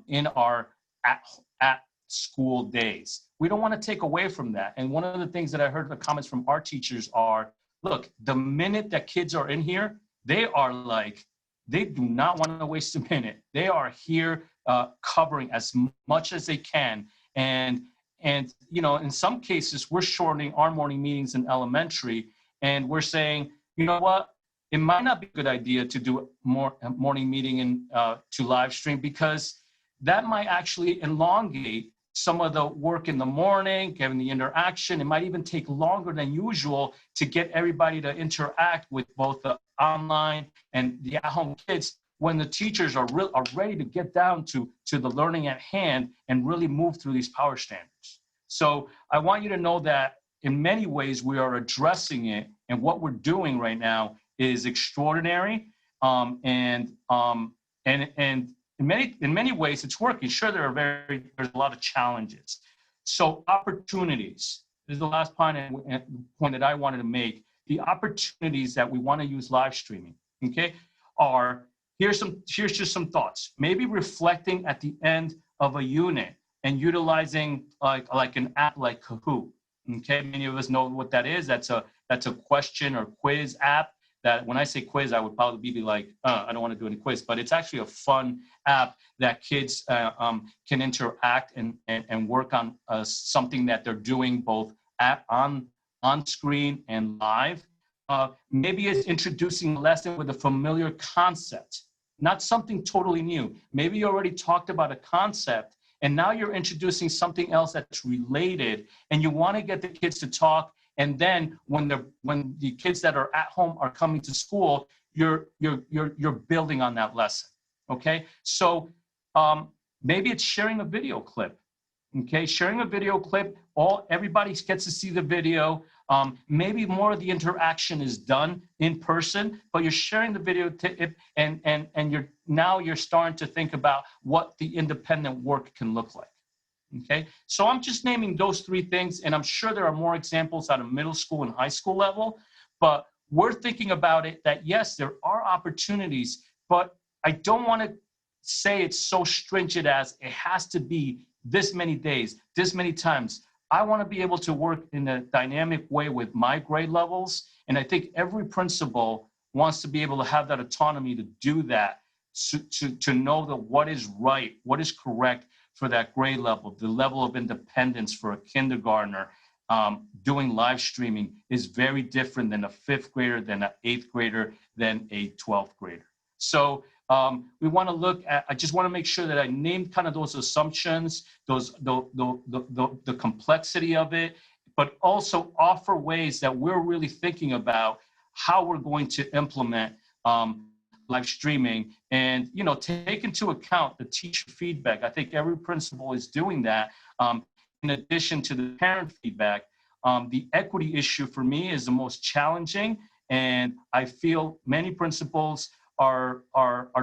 in our at school days. We don't want to take away from that. And one of the things that I heard the comments from our teachers are, look, the minute that kids are in here, they do not want to waste a minute. They are here covering as much as they can. And in some cases, we're shortening our morning meetings in elementary, and we're saying, you know what, it might not be a good idea to do more morning meeting to live stream, because that might actually elongate some of the work in the morning, given the interaction. It might even take longer than usual to get everybody to interact with both the online and the at-home kids when the teachers are ready to get down to the learning at hand and really move through these power standards. So I want you to know that in many ways we are addressing it, and what we're doing right now is extraordinary, and in many ways it's working. Sure, there's a lot of challenges. So opportunities, this is the last point that I wanted to make. The opportunities that we want to use live streaming, okay, are, here's just some thoughts. Maybe reflecting at the end of a unit and utilizing like an app like Kahoot. Okay, many of us know what that is. That's a question or quiz app. That when I say quiz, I would probably be like, I don't want to do any quiz, but it's actually a fun app that kids can interact and work on something that they're doing both on screen and live. Maybe it's introducing a lesson with a familiar concept, not something totally new. Maybe you already talked about a concept, and now you're introducing something else that's related, and you want to get the kids to talk. And then when the kids that are at home are coming to school, you're building on that lesson. Okay, so maybe it's sharing a video clip. Okay, sharing a video clip. Everybody gets to see the video. Maybe more of the interaction is done in person, but you're sharing the video and you're starting to think about what the independent work can look like. Okay, so I'm just naming those three things, and I'm sure there are more examples at a middle school and high school level, but we're thinking about it that yes, there are opportunities, but I don't want to say it's so stringent as it has to be this many days, this many times. I want to be able to work in a dynamic way with my grade levels. And I think every principal wants to be able to have that autonomy to do that, to know that what is right, what is correct for that grade level, the level of independence for a kindergartner. Doing live streaming is very different than a 5th grader, than an 8th grader, than a 12th grader. So we want to look at, I just want to make sure that I named kind of those assumptions, the complexity of it, but also offer ways that we're really thinking about how we're going to implement live streaming, and take into account the teacher feedback. I think every principal is doing that. In addition to the parent feedback, the equity issue for me is the most challenging, and I feel many principals are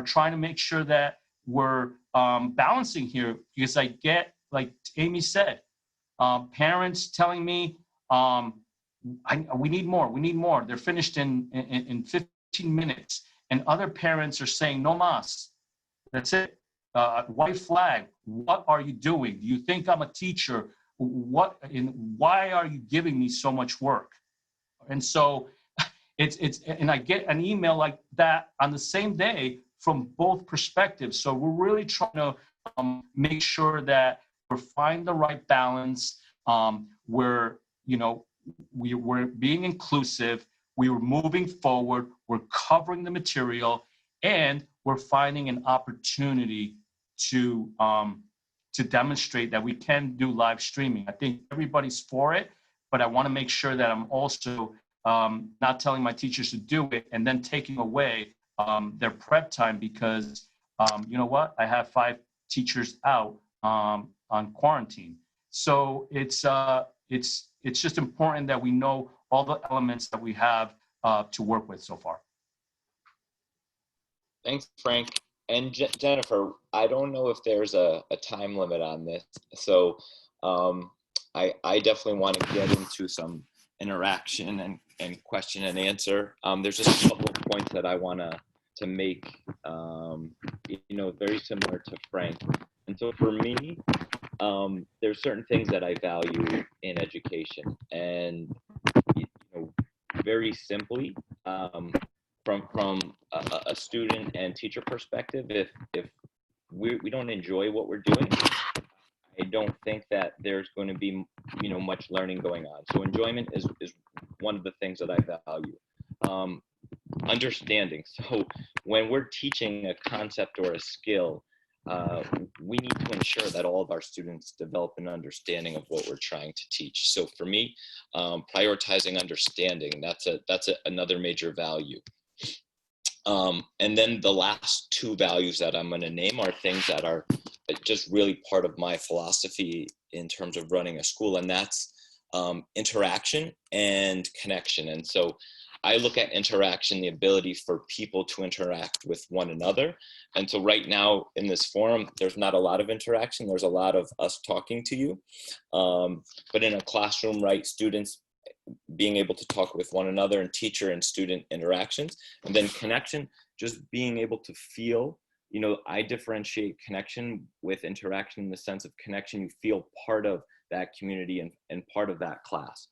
trying to make sure that we're balancing here, because I get, like Amy said, parents telling me, we need more. They're finished in 15 minutes. And other parents are saying, no mas, that's it. White flag, what are you doing? Do you think I'm a teacher? Why are you giving me so much work? And so and I get an email like that on the same day from both perspectives. So we're really trying to make sure that we're finding the right balance. We're being inclusive. We were moving forward. We're covering the material, and we're finding an opportunity to demonstrate that we can do live streaming. I think everybody's for it, but I want to make sure that I'm also not telling my teachers to do it and then taking away their prep time, because you know what? I have 5 teachers out on quarantine. So it's just important that we know all the elements that we have to work with so far. Thanks, Frank. And Jennifer, I don't know if there's a time limit on this. So I definitely want to get into some interaction and question and answer. There's just a couple of points that I want to make, very similar to Frank. And so for me, there's certain things that I value in education, and very simply, from a student and teacher perspective, if we don't enjoy what we're doing, I don't think that there's going to be much learning going on. So enjoyment is one of the things that I value. Understanding. So when we're teaching a concept or a skill, we need to ensure that all of our students develop an understanding of what we're trying to teach. So for me, prioritizing understanding, that's another major value. And then the last 2 values that I'm going to name are things that are just really part of my philosophy in terms of running a school, and that's interaction and connection. And so I look at interaction, the ability for people to interact with one another. And so right now in this forum, there's not a lot of interaction. There's a lot of us talking to you. But in a classroom, right, students being able to talk with one another, and teacher and student interactions. And then connection, just being able to feel, I differentiate connection with interaction in the sense of connection. You feel part of that community and part of that class.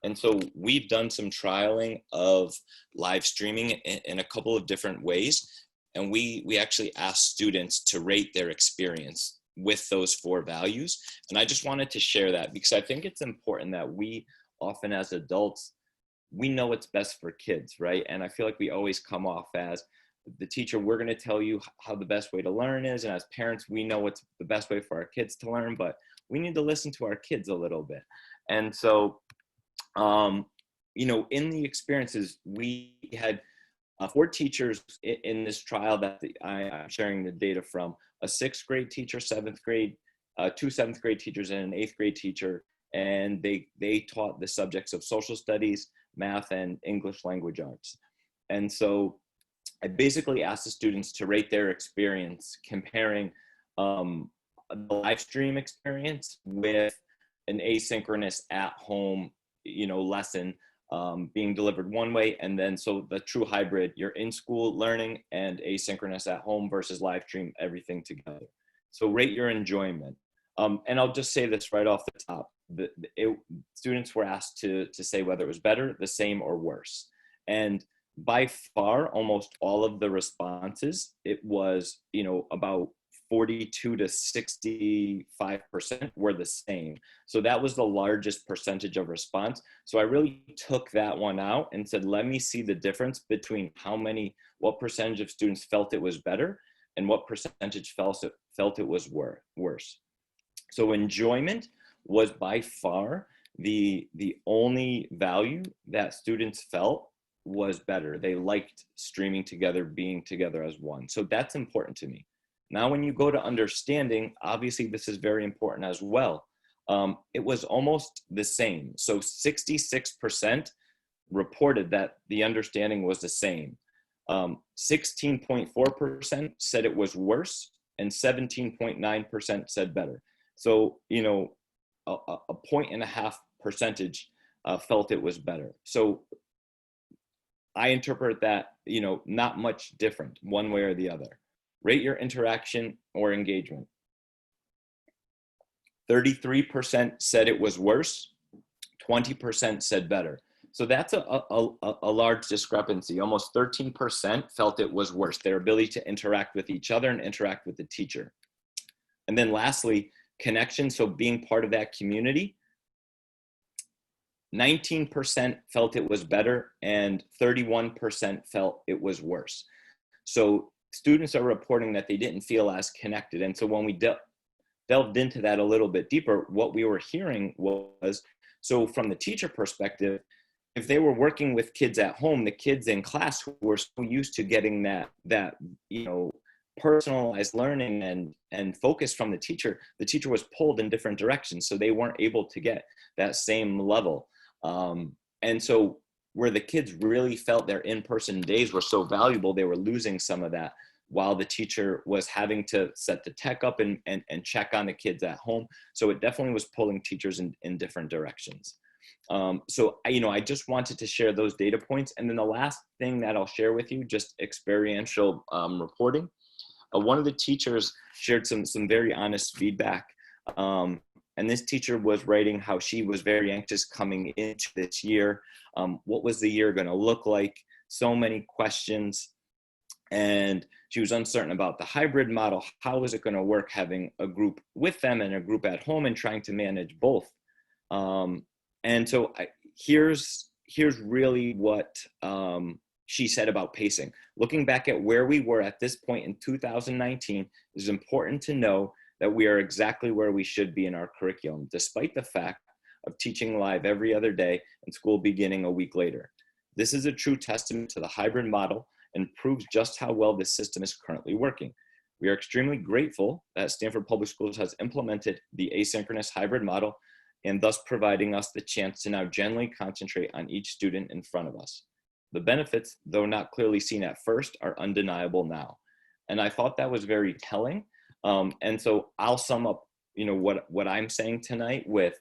And so we've done some trialing of live streaming in a couple of different ways. And we actually asked students to rate their experience with those 4 values. And I just wanted to share that because I think it's important that we often as adults, we know what's best for kids, right? And I feel like we always come off as the teacher, we're going to tell you how the best way to learn is. And as parents, we know what's the best way for our kids to learn, but we need to listen to our kids a little bit. And so, in the experiences, we had 4 teachers in this trial that I'm sharing the data from: a 6th grade teacher, 7th grade, 2 7th grade teachers, and an 8th grade teacher. And they taught the subjects of social studies, math, and English language arts. And so I basically asked the students to rate their experience comparing the live stream experience with an asynchronous at home, lesson being delivered one way, and then so the true hybrid, you're in school learning and asynchronous at home versus live stream, everything together. So rate your enjoyment. And I'll just say this right off the top. Students were asked to say whether it was better, the same, or worse. And by far, almost all of the responses, it was, about 42 to 65% were the same. So that was the largest percentage of response. So I really took that one out and said, let me see the difference between what percentage of students felt it was better and what percentage felt it was worse. So enjoyment was by far the only value that students felt was better. They liked streaming together, being together as one. So that's important to me. Now, when you go to understanding, obviously this is very important as well. It was almost the same. So 66% reported that the understanding was the same. 16.4% said it was worse, and 17.9% said better. So, a 1.5 percentage felt it was better. So I interpret that, not much different one way or the other. Rate your interaction or engagement. 33% said it was worse, 20% said better. So that's a large discrepancy. Almost 13% felt it was worse, their ability to interact with each other and interact with the teacher. And then lastly, connection, so being part of that community. 19% felt it was better and 31% felt it was worse. So students are reporting that they didn't feel as connected. And so when we delved into that a little bit deeper, what we were hearing was, so from the teacher perspective, if they were working with kids at home, the kids in class who were so used to getting that personalized learning and focus from the teacher was pulled in different directions. So they weren't able to get that same level. And so where the kids really felt their in-person days were so valuable, they were losing some of that while the teacher was having to set the tech up and check on the kids at home. So it definitely was pulling teachers in different directions. So I just wanted to share those data points. And then the last thing that I'll share with you, just experiential reporting. One of the teachers shared some very honest feedback. And this teacher was writing how she was very anxious coming into this year. What was the year going to look like? So many questions. And she was uncertain about the hybrid model. How was it going to work having a group with them and a group at home and trying to manage both? And so here's really what she said about pacing. Looking back at where we were at this point in 2019, it is important to know that we are exactly where we should be in our curriculum, despite the fact of teaching live every other day and school beginning a week later. This is a true testament to the hybrid model and proves just how well this system is currently working. We are extremely grateful that Stamford Public Schools has implemented the asynchronous hybrid model and thus providing us the chance to now generally concentrate on each student in front of us. The benefits, though not clearly seen at first, are undeniable now. And I thought that was very telling. And so I'll sum up, what I'm saying tonight with,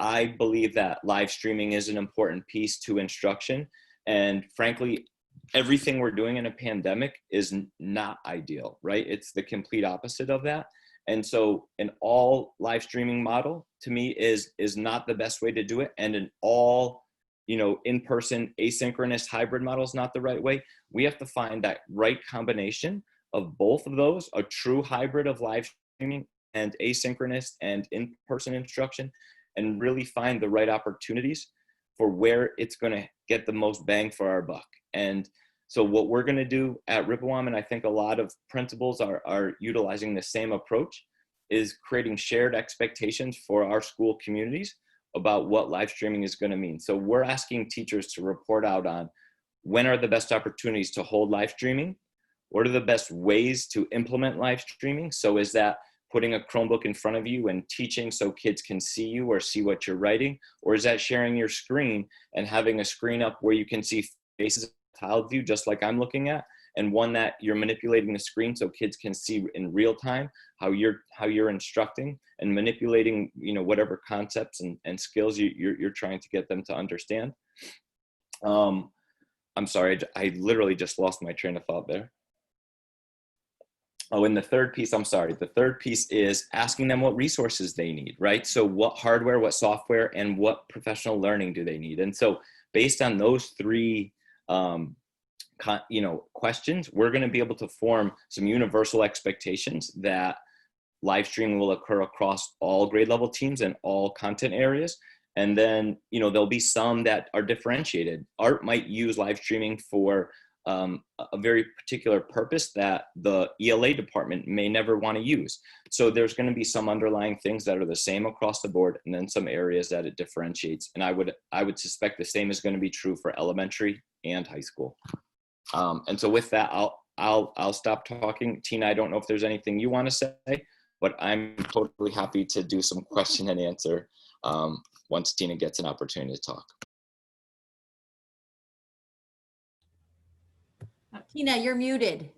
I believe that live streaming is an important piece to instruction. And frankly, everything we're doing in a pandemic is not ideal, right? It's the complete opposite of that. And so an all live streaming model to me is not the best way to do it. And an all, in-person asynchronous hybrid model is not the right way. We have to find that right combination of both of those, a true hybrid of live streaming and asynchronous and in-person instruction, and really find the right opportunities for where it's going to get the most bang for our buck. And so what we're going to do at Rippewam, and I think a lot of principals are utilizing the same approach, is creating shared expectations for our school communities about what live streaming is going to mean. So we're asking teachers to report out on when are the best opportunities to hold live streaming, what are the best ways to implement live streaming. So is that putting a Chromebook in front of you and teaching so kids can see you or see what you're writing? Or is that sharing your screen and having a screen up where you can see faces, tiled view, just like I'm looking at, and one that you're manipulating the screen so kids can see in real time how you're instructing and manipulating, whatever concepts and skills you're trying to get them to understand. I'm sorry, I literally just lost my train of thought there. Oh, and the third piece, I'm sorry, the third piece is asking them what resources they need, right? So what hardware, what software, and what professional learning do they need? And so based on those three questions, we're going to be able to form some universal expectations that live streaming will occur across all grade level teams and all content areas. And then, there'll be some that are differentiated. Art might use live streaming for a very particular purpose that the ELA department may never want to use. So there's going to be some underlying things that are the same across the board, and then some areas that it differentiates. And I would suspect the same is going to be true for elementary and high school. And so with that, I'll stop talking. Tina, I don't know if there's anything you want to say, but I'm totally happy to do some question and answer once Tina gets an opportunity to talk. Tina, you're muted.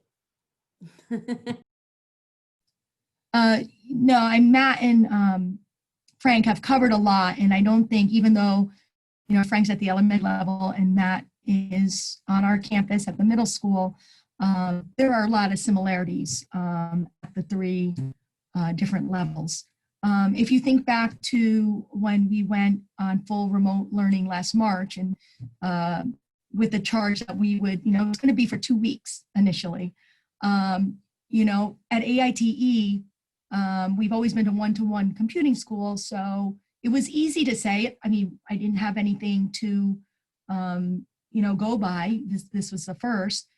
No, Matt and Frank have covered a lot, and I don't think, even though Frank's at the elementary level and Matt is on our campus at the middle school, there are a lot of similarities at the three different levels. If you think back to when we went on full remote learning last March, and with the charge that we would, it's going to be for 2 weeks initially. At AITE, we've always been a one-to-one computing school, so it was easy to say. I mean, I didn't have anything to, go by. This was the first.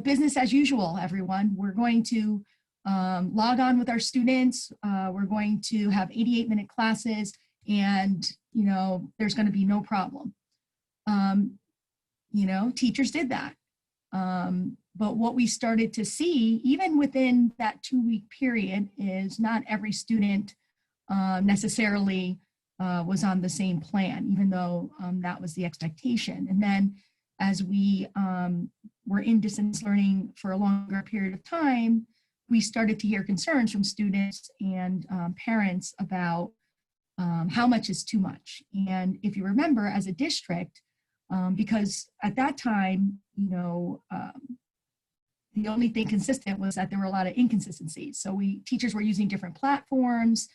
Business as usual, everyone. We're going to log on with our students. We're going to have 88-minute classes, and there's going to be no problem. Teachers did that. But what we started to see, even within that 2-week period, is not every student necessarily was on the same plan, even though that was the expectation. And then as we were in distance learning for a longer period of time, we started to hear concerns from students and parents about how much is too much. And if you remember, as a district, because at that time, the only thing consistent was that there were a lot of inconsistencies. So teachers were using different platforms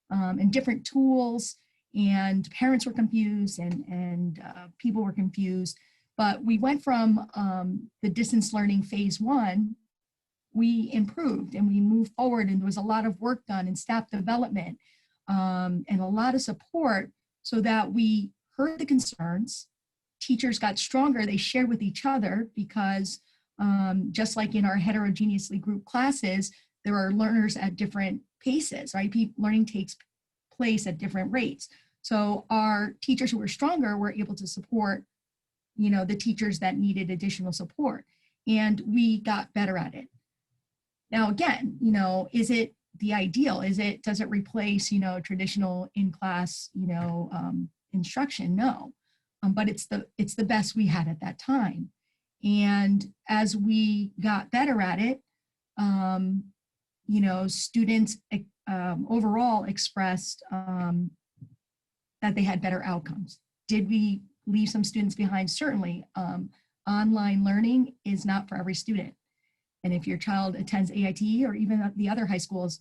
and different tools, and parents were confused, and people were confused. But we went from the distance learning phase 1, we improved and we moved forward, and there was a lot of work done in staff development and a lot of support, so that we heard the concerns. Teachers got stronger, they shared with each other, because just like in our heterogeneously grouped classes, there are learners at different paces, right? Learning takes place at different rates. So our teachers who were stronger were able to support, the teachers that needed additional support, and we got better at it. Now, again, is it the ideal? Does it replace, traditional in-class, instruction? No, but it's the best we had at that time. And as we got better at it, students overall expressed that they had better outcomes. Did we leave some students behind? Certainly. Online learning is not for every student. And if your child attends AITE or even the other high schools,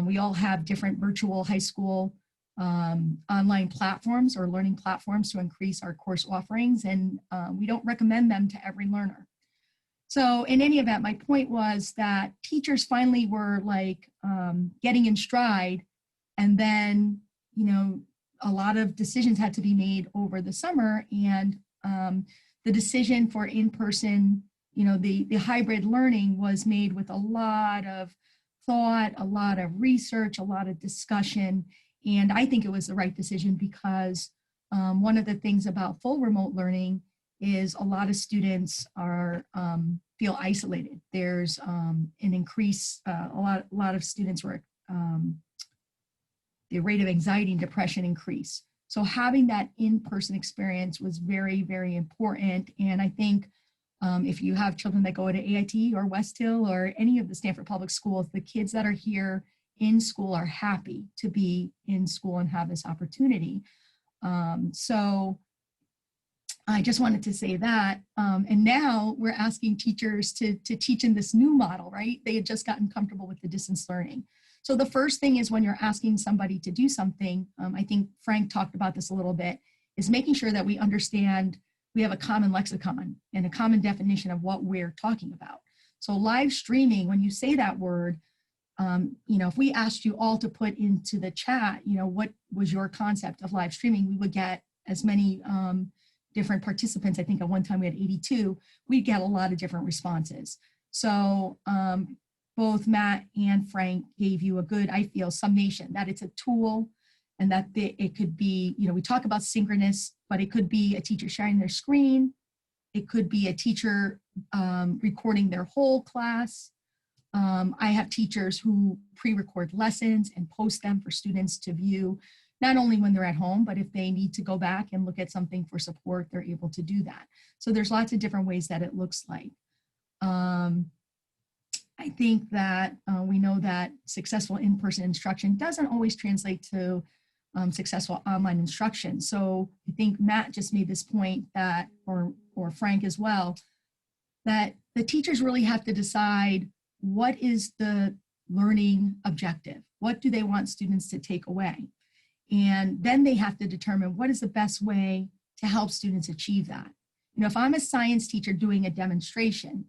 we all have different virtual high school online platforms or learning platforms to increase our course offerings, and we don't recommend them to every learner. So in any event, my point was that teachers finally were getting in stride, and then, a lot of decisions had to be made over the summer, and the decision for in-person, the hybrid learning was made with a lot of thought, a lot of research, a lot of discussion. And I think it was the right decision, because one of the things about full remote learning is a lot of students feel isolated. There's an increase, a lot of students were, the rate of anxiety and depression increased. So having that in-person experience was very, very important. And I think if you have children that go to AIT or West Hill or any of the Stamford public schools, the kids that are here in school are happy to be in school and have this opportunity. So I just wanted to say that. And now we're asking teachers to teach in this new model, right? They had just gotten comfortable with the distance learning. So the first thing is when you're asking somebody to do something, I think Frank talked about this a little bit, is making sure that we understand we have a common lexicon and a common definition of what we're talking about. So live streaming, when you say that word, if we asked you all to put into the chat, what was your concept of live streaming, we would get as many different participants. I think at one time we had 82, we'd get a lot of different responses. So both Matt and Frank gave you a good, I feel, summation that it's a tool and that it could be, we talk about synchronous, but it could be a teacher sharing their screen. It could be a teacher recording their whole class. I have teachers who pre-record lessons and post them for students to view, not only when they're at home, but if they need to go back and look at something for support, they're able to do that. So there's lots of different ways that it looks like. I think that we know that successful in-person instruction doesn't always translate to successful online instruction. So I think Matt just made this point that, or Frank as well, that the teachers really have to decide what is the learning objective? What do they want students to take away? And then they have to determine what is the best way to help students achieve that. If I'm a science teacher doing a demonstration,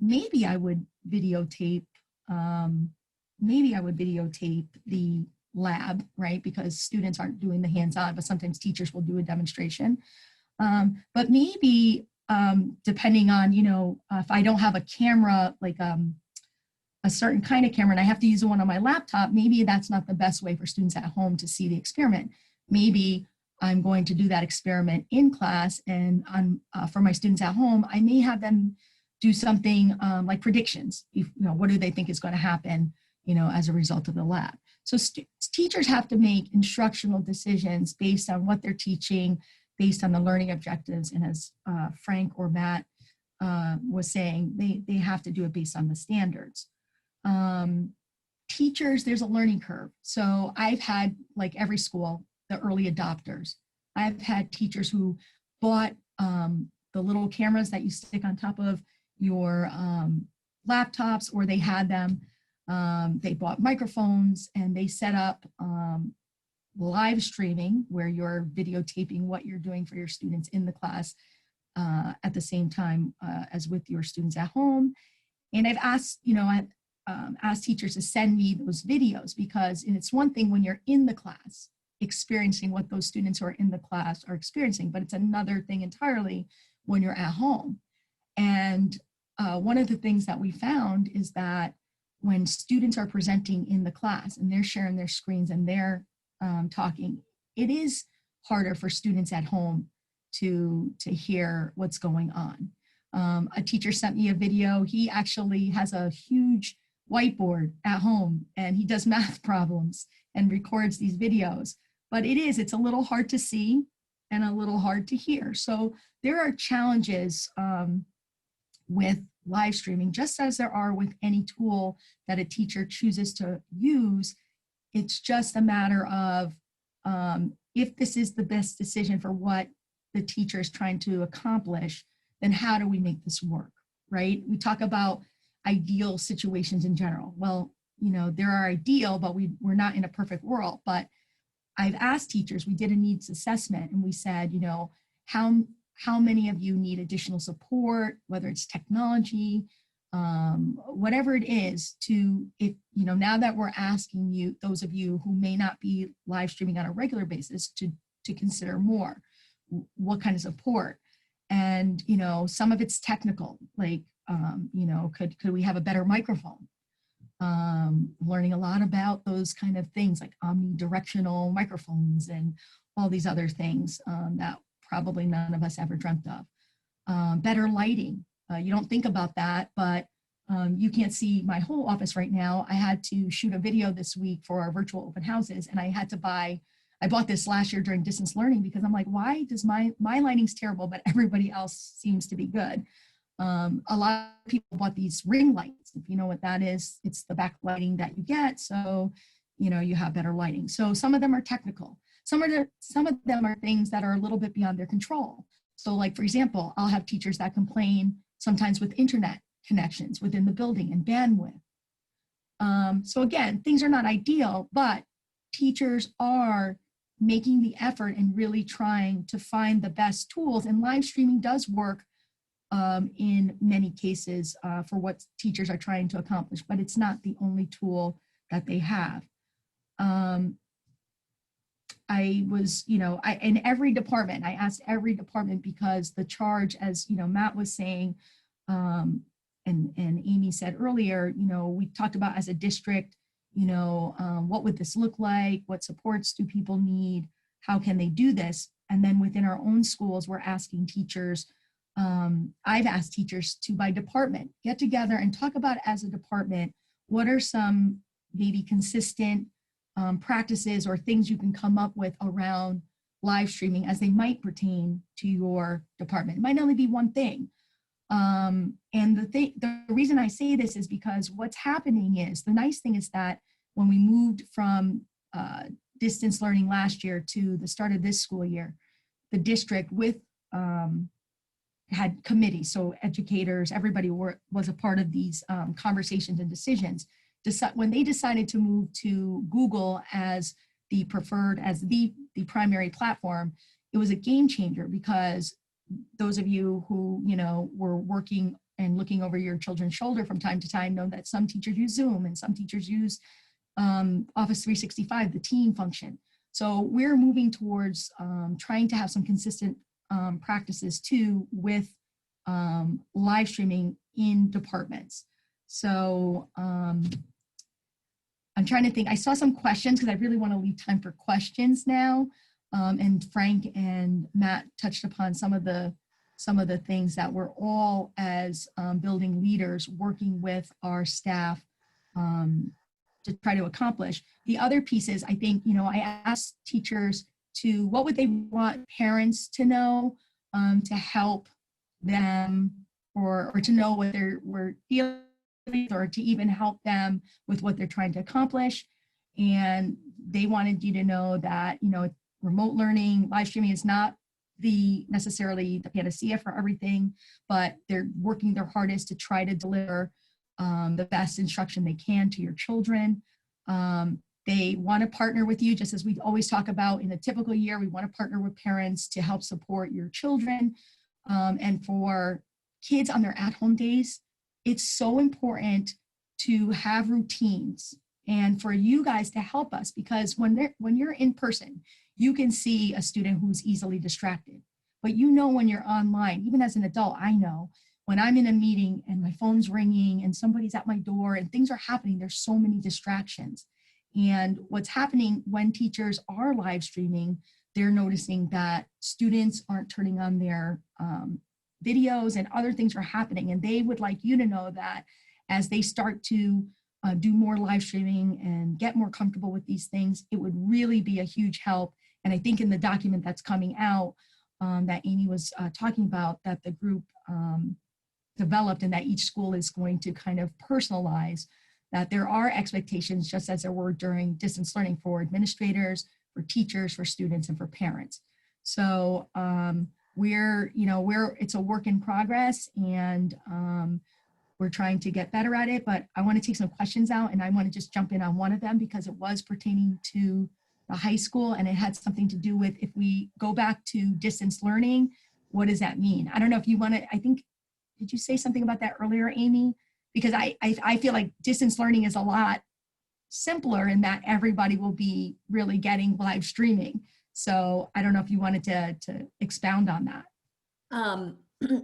maybe I would videotape the lab, right? Because students aren't doing the hands-on, but sometimes teachers will do a demonstration. But maybe depending on, if I don't have a camera, like a certain kind of camera and I have to use one on my laptop, maybe that's not the best way for students at home to see the experiment. Maybe I'm going to do that experiment in class, and for my students at home, I may have them do something like predictions. What do they think is going to happen, as a result of the lab? So teachers have to make instructional decisions based on what they're teaching, based on the learning objectives. And as Frank or Matt was saying, they have to do it based on the standards. Teachers, there's a learning curve. So I've had, like every school, the early adopters. I've had teachers who bought the little cameras that you stick on top of your laptops, or they had them. They bought microphones and they set up live streaming where you're videotaping what you're doing for your students in the class at the same time as with your students at home. And I've asked, asked teachers to send me those videos, because it's one thing when you're in the class experiencing what those students who are in the class are experiencing, but it's another thing entirely when you're at home. And one of the things that we found is that when students are presenting in the class and they're sharing their screens and they're talking, it is harder for students at home to hear what's going on. A teacher sent me a video. He actually has a huge whiteboard at home and he does math problems and records these videos. But it's a little hard to see and a little hard to hear. So there are challenges with live streaming, just as there are with any tool that a teacher chooses to use. It's just a matter of if this is the best decision for what the teacher is trying to accomplish, then how do we make this work, right? We talk about ideal situations in general. Well, there are ideal, but we're not in a perfect world. But I've asked teachers, we did a needs assessment and we said, how many of you need additional support, whether it's technology, whatever it is, now that we're asking you, those of you who may not be live streaming on a regular basis, to consider more, what kind of support. And, some of it's technical, like, could we have a better microphone? Learning a lot about those kind of things like omnidirectional microphones and all these other things that probably none of us ever dreamt of. Better lighting. You don't think about that, but you can't see my whole office right now. I had to shoot a video this week for our virtual open houses, and I bought this last year during distance learning because I'm like, why does my lighting's terrible, but everybody else seems to be good? A lot of people bought these ring lights. If you know what that is, it's the backlighting that you get. So, you have better lighting. So some of them are technical. Some of them are things that are a little bit beyond their control. So like, for example, I'll have teachers that complain sometimes with internet connections within the building and bandwidth. So again, things are not ideal, but teachers are making the effort and really trying to find the best tools, and live streaming does work in many cases for what teachers are trying to accomplish, but it's not the only tool that they have. I was, in every department, I asked every department, because the charge, as Matt was saying, and Amy said earlier, we talked about as a district, what would this look like? What supports do people need? How can they do this? And then within our own schools, we're asking teachers, I've asked teachers to, by department, get together and talk about as a department, what are some maybe consistent practices or things you can come up with around live streaming as they might pertain to your department. It might only be one thing. And the reason I say this is because what's happening is, the nice thing is that when we moved from distance learning last year to the start of this school year, the district had committees, so educators, everybody was a part of these conversations and decisions. When they decided to move to Google as the preferred, as the primary platform, it was a game changer, because those of you who, were working and looking over your children's shoulder from time to time know that some teachers use Zoom and some teachers use Office 365, the team function. So we're moving towards trying to have some consistent practices too with live streaming in departments. So I'm trying to think, I saw some questions because I really want to leave time for questions now. And Frank and Matt touched upon some of the things that we're all, as building leaders, working with our staff to try to accomplish. The other piece is, I think, I asked teachers to, what would they want parents to know to help them, or to know what we're dealing with, or to even help them with what they're trying to accomplish. And they wanted you to know that, remote learning, live streaming is not necessarily the panacea for everything, but they're working their hardest to try to deliver the best instruction they can to your children. They want to partner with you, just as we always talk about in a typical year. We want to partner with parents to help support your children. And for kids on their at-home days, it's so important to have routines, and for you guys to help us, because when you're in person, you can see a student who's easily distracted. But when you're online, even as an adult, I know when I'm in a meeting and my phone's ringing and somebody's at my door and things are happening, there's so many distractions. And what's happening when teachers are live streaming, they're noticing that students aren't turning on their videos and other things are happening. And they would like you to know that as they start to do more live streaming and get more comfortable with these things, it would really be a huge help. And I think in the document that's coming out that Amy was talking about, that the group developed, and that each school is going to kind of personalize, that there are expectations, just as there were during distance learning, for administrators, for teachers, for students, and for parents. So it's a work in progress, and we're trying to get better at it. But I want to take some questions out, and I want to just jump in on one of them, because it was pertaining to the high school, and it had something to do with, if we go back to distance learning, what does that mean? I don't know if you want to, I think, did you say something about that earlier, Amy? Because I feel like distance learning is a lot simpler in that everybody will be really getting live streaming. So I don't know if you wanted to expound on that.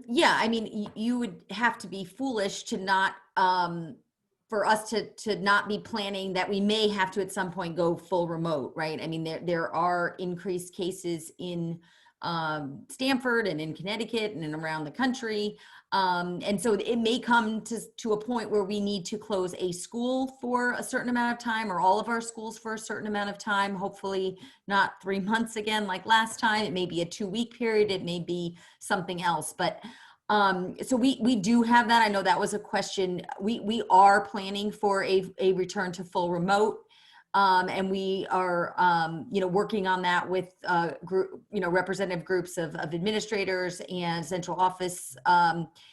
Yeah, I mean, you would have to be foolish to not, for us to not be planning that we may have to at some point go full remote, right? I mean, there are increased cases in Stamford and in Connecticut and around the country. And so it may come to a point where we need to close a school for a certain amount of time, or all of our schools for a certain amount of time, hopefully not 3 months again like last time. It may be a 2-week period, it may be something else. But so we do have that. I know that was a question. We are planning for a return to full remote. And we are, working on that with representative groups of administrators and central office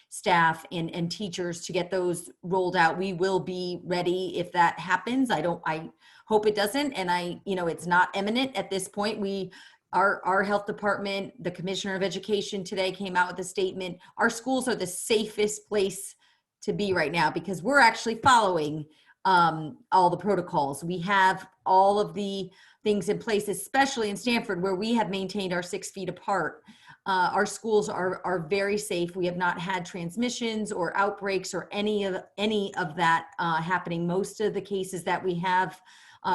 staff and teachers to get those rolled out. We will be ready if that happens. I hope it doesn't. And it's not imminent at this point. Our health department, the commissioner of education today came out with a statement. Our schools are the safest place to be right now because we're actually following all the protocols. We have all of the things in place, especially in Stamford, where we have maintained our 6 feet apart. Our schools are very safe. We have not had transmissions or outbreaks or any of that happening. Most of the cases that we have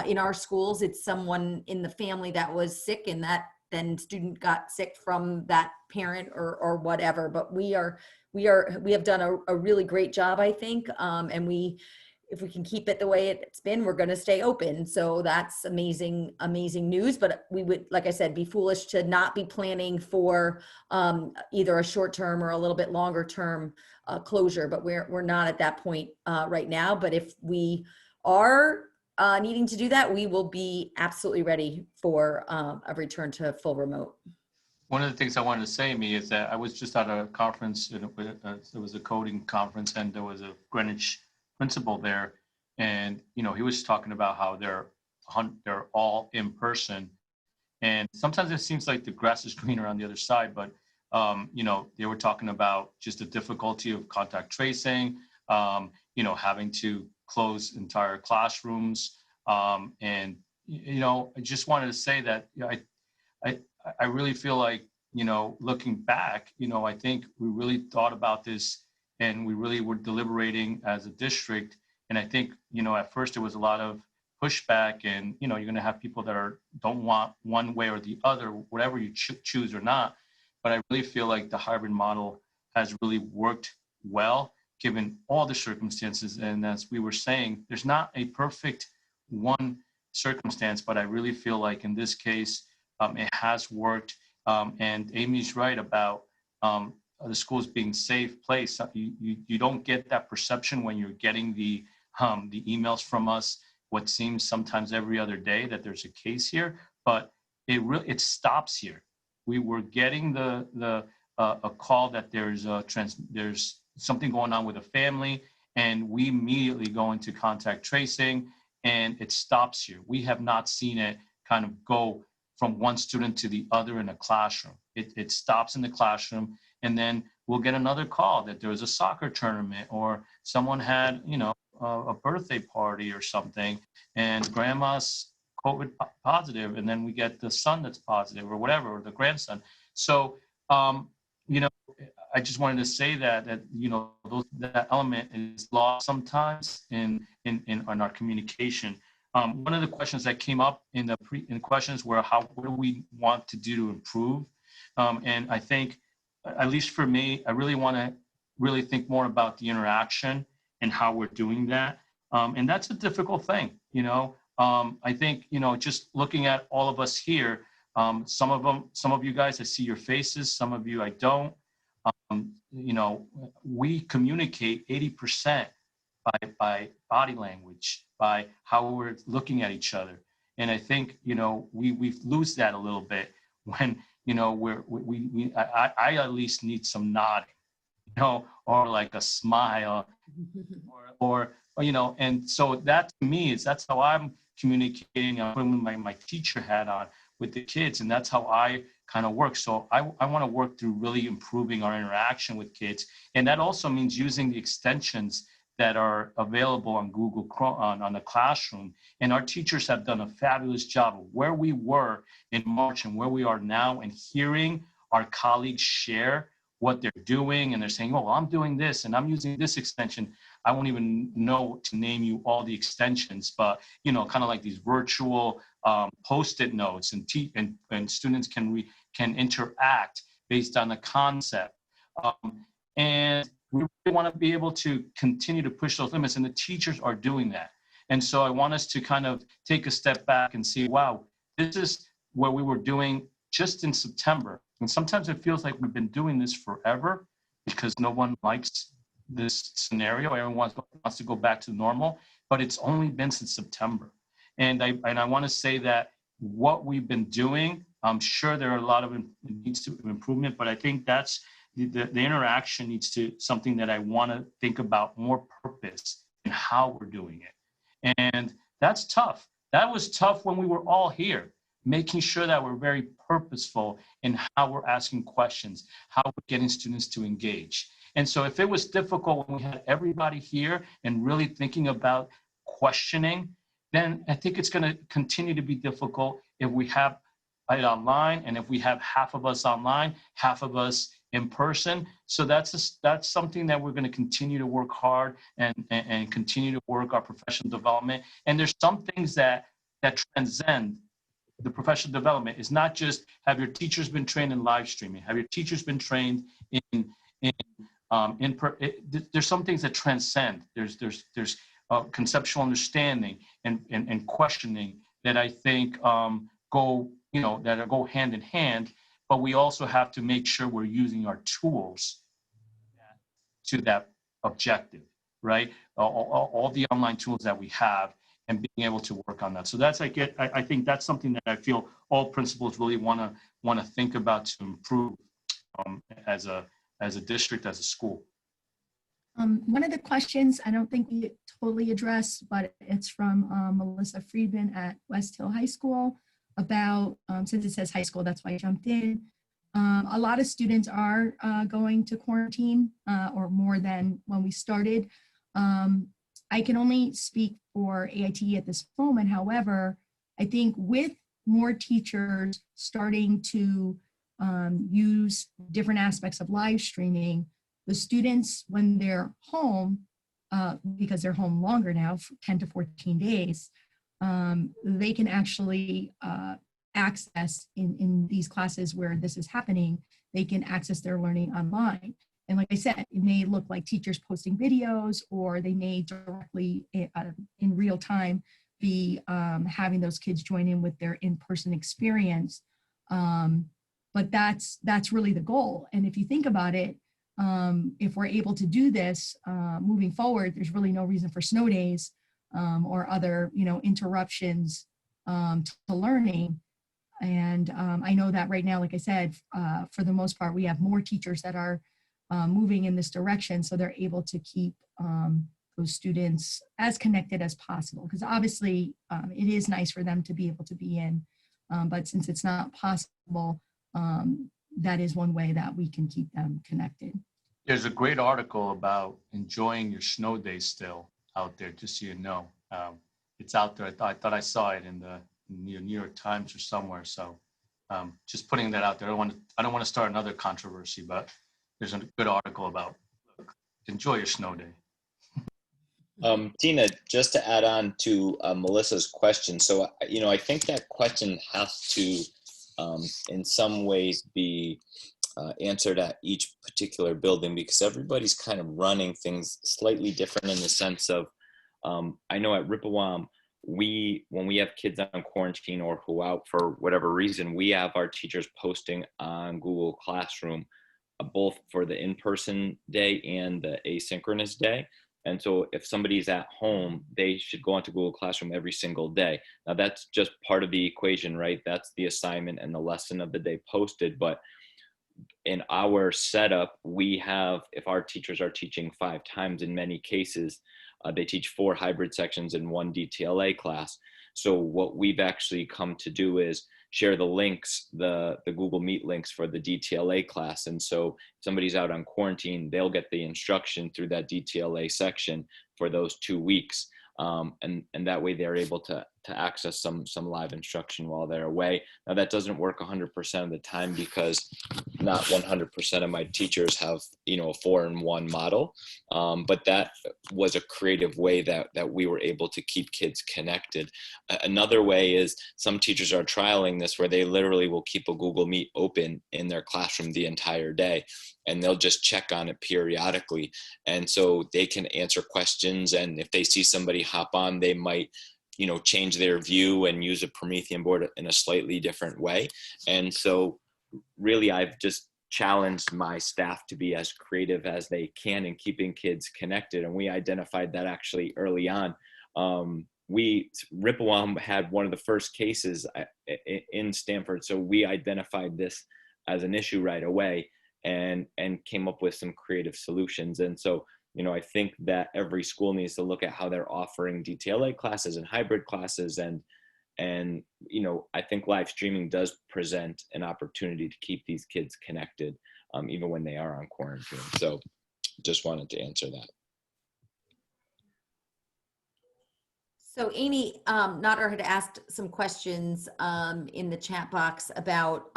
in our schools, it's someone in the family that was sick and that then student got sick from that parent or whatever. But we have done a really great job, I think. And if we can keep it the way it's been, we're going to stay open. So that's amazing news. But we would, like I said, be foolish to not be planning for either a short term or a little bit longer term closure. But we're not at that point right now. But if we are needing to do that, we will be absolutely ready for a return to full remote. One of the things I wanted to say, Amy, is that I was just at a conference. There was a coding conference, and there was a Greenwich principal there, and he was talking about how they're all in person, and sometimes it seems like the grass is greener on the other side. But they were talking about just the difficulty of contact tracing, having to close entire classrooms, and I just wanted to say that I really feel like looking back, I think we really thought about this. And we really were deliberating as a district. And I think, at first there was a lot of pushback and, you're going to have people that don't want one way or the other, whatever you choose or not. But I really feel like the hybrid model has really worked well, given all the circumstances. And as we were saying, there's not a perfect one circumstance, but I really feel like in this case, it has worked. And Amy's right about, the schools being safe place. You don't get that perception when you're getting the emails from us, what seems sometimes every other day that there's a case here, but it stops here. We were getting a call that there's something going on with a family, and we immediately go into contact tracing, and it stops here. We have not seen it kind of go from one student to the other in a classroom. It stops in the classroom, and then we'll get another call that there was a soccer tournament or someone had, a birthday party or something, and grandma's COVID positive, and then we get the son that's positive or whatever, or the grandson. So, I just wanted to say that that element is lost sometimes in our communication. One of the questions that came up in questions were what do we want to do to improve? And I think, at least for me, I really want to really think more about the interaction and how we're doing that. And that's a difficult thing, I think, just looking at all of us here, some of you guys, I see your faces, some of you I don't. We communicate 80% by body language, by how we're looking at each other. And I think, we lose that a little bit when, I at least need some nodding, or like a smile or and so that to me that's how I'm communicating. I'm putting my teacher hat on with the kids, and that's how I kind of work. So I want to work through really improving our interaction with kids. And that also means using the extensions that are available on Google Chrome, on the classroom. And our teachers have done a fabulous job of where we were in March and where we are now, and hearing our colleagues share what they're doing. And they're saying, oh, well, I'm doing this and I'm using this extension. I won't even know to name you all the extensions, but, kind of like these virtual Post-it notes, and students can interact based on the concept. And we really want to be able to continue to push those limits, and the teachers are doing that. And so I want us to kind of take a step back and see, wow, this is what we were doing just in September. And sometimes it feels like we've been doing this forever because no one likes this scenario. Everyone wants to go back to normal, but it's only been since September. And I want to say that what we've been doing, I'm sure there are a lot of needs to improvement, but I think that's the interaction needs to something that I want to think about more purpose in how we're doing it. And that's tough. That was tough when we were all here, making sure that we're very purposeful in how we're asking questions, how we're getting students to engage. And so if it was difficult when we had everybody here and really thinking about questioning, then I think it's going to continue to be difficult if we have it online, and if we have half of us online, half of us in person. So that's something that we're going to continue to work hard and continue to work our professional development. And there's some things that transcend the professional development. Is not just have your teachers been trained in live streaming, have your teachers been trained there's some things that transcend. There's conceptual understanding and questioning that I think go hand in hand. But we also have to make sure we're using our tools to that objective, right? All the online tools that we have, and being able to work on that. So that's I think that's something that I feel all principals really want to think about to improve as a district, as a school. One of the questions I don't think we totally addressed, but it's from Melissa Friedman at West Hill High School about, since it says high school, that's why I jumped in. A lot of students are going to quarantine or more than when we started. I can only speak for AIT at this moment. However, I think with more teachers starting to use different aspects of live streaming, the students, when they're home, because they're home longer now, 10 to 14 days, they can actually access in these classes where this is happening, they can access their learning online. And like I said, it may look like teachers posting videos, or they may directly in real time be having those kids join in with their in-person experience. But that's really the goal. And if you think about it, if we're able to do this moving forward, there's really no reason for snow days or other, interruptions to learning. And I know that right now, like I said, for the most part, we have more teachers that are moving in this direction, so they're able to keep those students as connected as possible. Because obviously, it is nice for them to be able to be in, but since it's not possible, that is one way that we can keep them connected. There's a great article about enjoying your snow days still out there, just so you know. It's out there. I thought I saw it in the New York Times or somewhere. So just putting that out there. I don't want to start another controversy, but there's a good article about, look, enjoy your snow day. Tina, just to add on to Melissa's question. So, I think that question has to, in some ways, be answered at each particular building, because everybody's kind of running things slightly different in the sense of, I know at Rippewam, when we have kids on quarantine or who out for whatever reason, we have our teachers posting on Google Classroom, both for the in-person day and the asynchronous day. And so if somebody's at home, they should go onto Google Classroom every single day. Now that's just part of the equation, right? That's the assignment and the lesson of the day posted. But in our setup, we have, if our teachers are teaching 5 times, in many cases, they teach 4 hybrid sections in 1 DTLA class. So what we've actually come to do is share the links, the Google Meet links for the DTLA class. And so if somebody's out on quarantine, they'll get the instruction through that DTLA section for those 2 weeks. And that way they're able to access some live instruction while they're away. Now that doesn't work 100% of the time, because not 100% of my teachers have, a 4-in-1 model. But that was a creative way that we were able to keep kids connected. Another way is some teachers are trialing this, where they literally will keep a Google Meet open in their classroom the entire day, and they'll just check on it periodically. And so they can answer questions, and if they see somebody hop on, they might change their view and use a Promethean board in a slightly different way. And so really, I've just challenged my staff to be as creative as they can in keeping kids connected. And we identified that actually early on. Ripawam had one of the first cases in Stamford, so we identified this as an issue right away and came up with some creative solutions. And so, I think that every school needs to look at how they're offering DTLA classes and hybrid classes, and I think live streaming does present an opportunity to keep these kids connected, even when they are on quarantine. So just wanted to answer that. So Amy Notter had asked some questions in the chat box about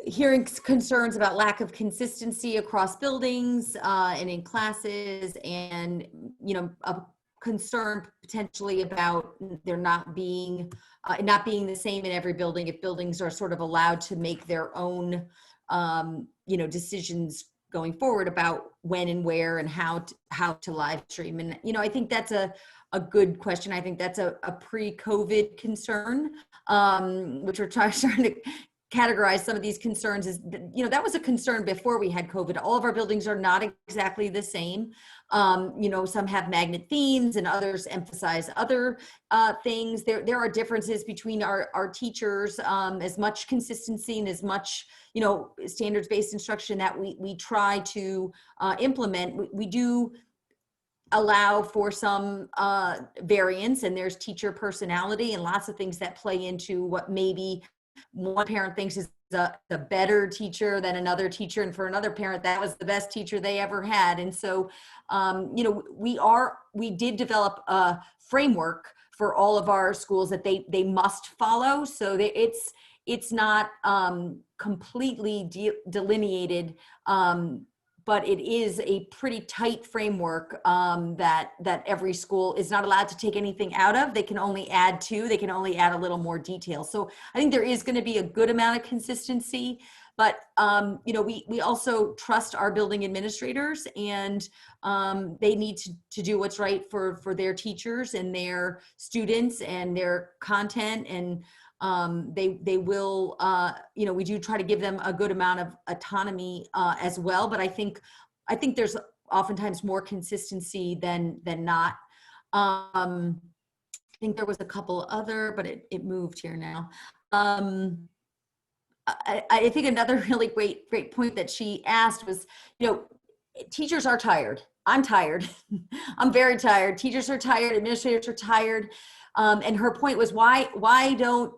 hearing concerns about lack of consistency across buildings and in classes, and a concern potentially about there not being the same in every building, if buildings are sort of allowed to make their own decisions going forward about when and where and how to live stream. And I think that's a good question. I think that's a pre-COVID concern, which we're trying to categorize some of these concerns as, that was a concern before we had COVID. All of our buildings are not exactly the same. Some have magnet themes and others emphasize other things. There are differences between our teachers, as much consistency and as much, standards-based instruction that we try to implement. We do allow for some variance, and there's teacher personality and lots of things that play into what maybe one parent thinks is the better teacher than another teacher, and for another parent that was the best teacher they ever had. And so we did develop a framework for all of our schools that they must follow, so it's not completely delineated, but it is a pretty tight framework that every school is not allowed to take anything out of. They can only add to, they can only add a little more detail. So I think there is going to be a good amount of consistency, but we also trust our building administrators, and they need to do what's right for their teachers and their students and their content, and they will, we do try to give them a good amount of autonomy as well. But I think there's oftentimes more consistency than not. I think there was a couple other, but it moved here now. I think another really great point that she asked was, teachers are tired. I'm tired. I'm very tired. Teachers are tired. Administrators are tired. And her point was, why don't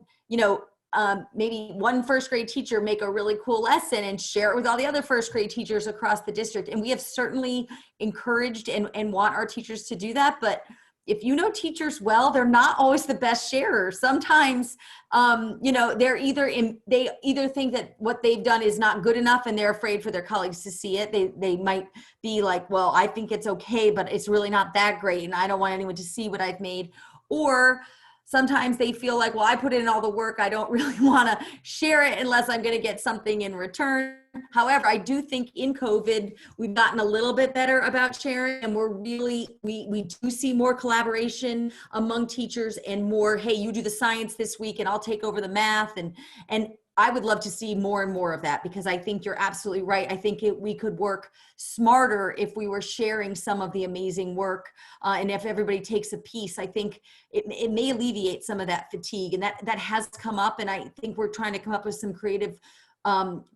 maybe one first grade teacher make a really cool lesson and share it with all the other first grade teachers across the district? And we have certainly encouraged and want our teachers to do that. But if teachers well, they're not always the best sharers. Sometimes, they either think that what they've done is not good enough and they're afraid for their colleagues to see it. They might be like, well, I think it's okay, but it's really not that great, and I don't want anyone to see what I've made. Or sometimes they feel like, well, I put in all the work, I don't really want to share it unless I'm going to get something in return. However, I do think in COVID, we've gotten a little bit better about sharing, and we do see more collaboration among teachers and more, hey, you do the science this week and I'll take over the math. And I would love to see more and more of that, because I think you're absolutely right. I think we could work smarter if we were sharing some of the amazing work. And if everybody takes a piece, I think it may alleviate some of that fatigue. And that has come up. And I think we're trying to come up with some creative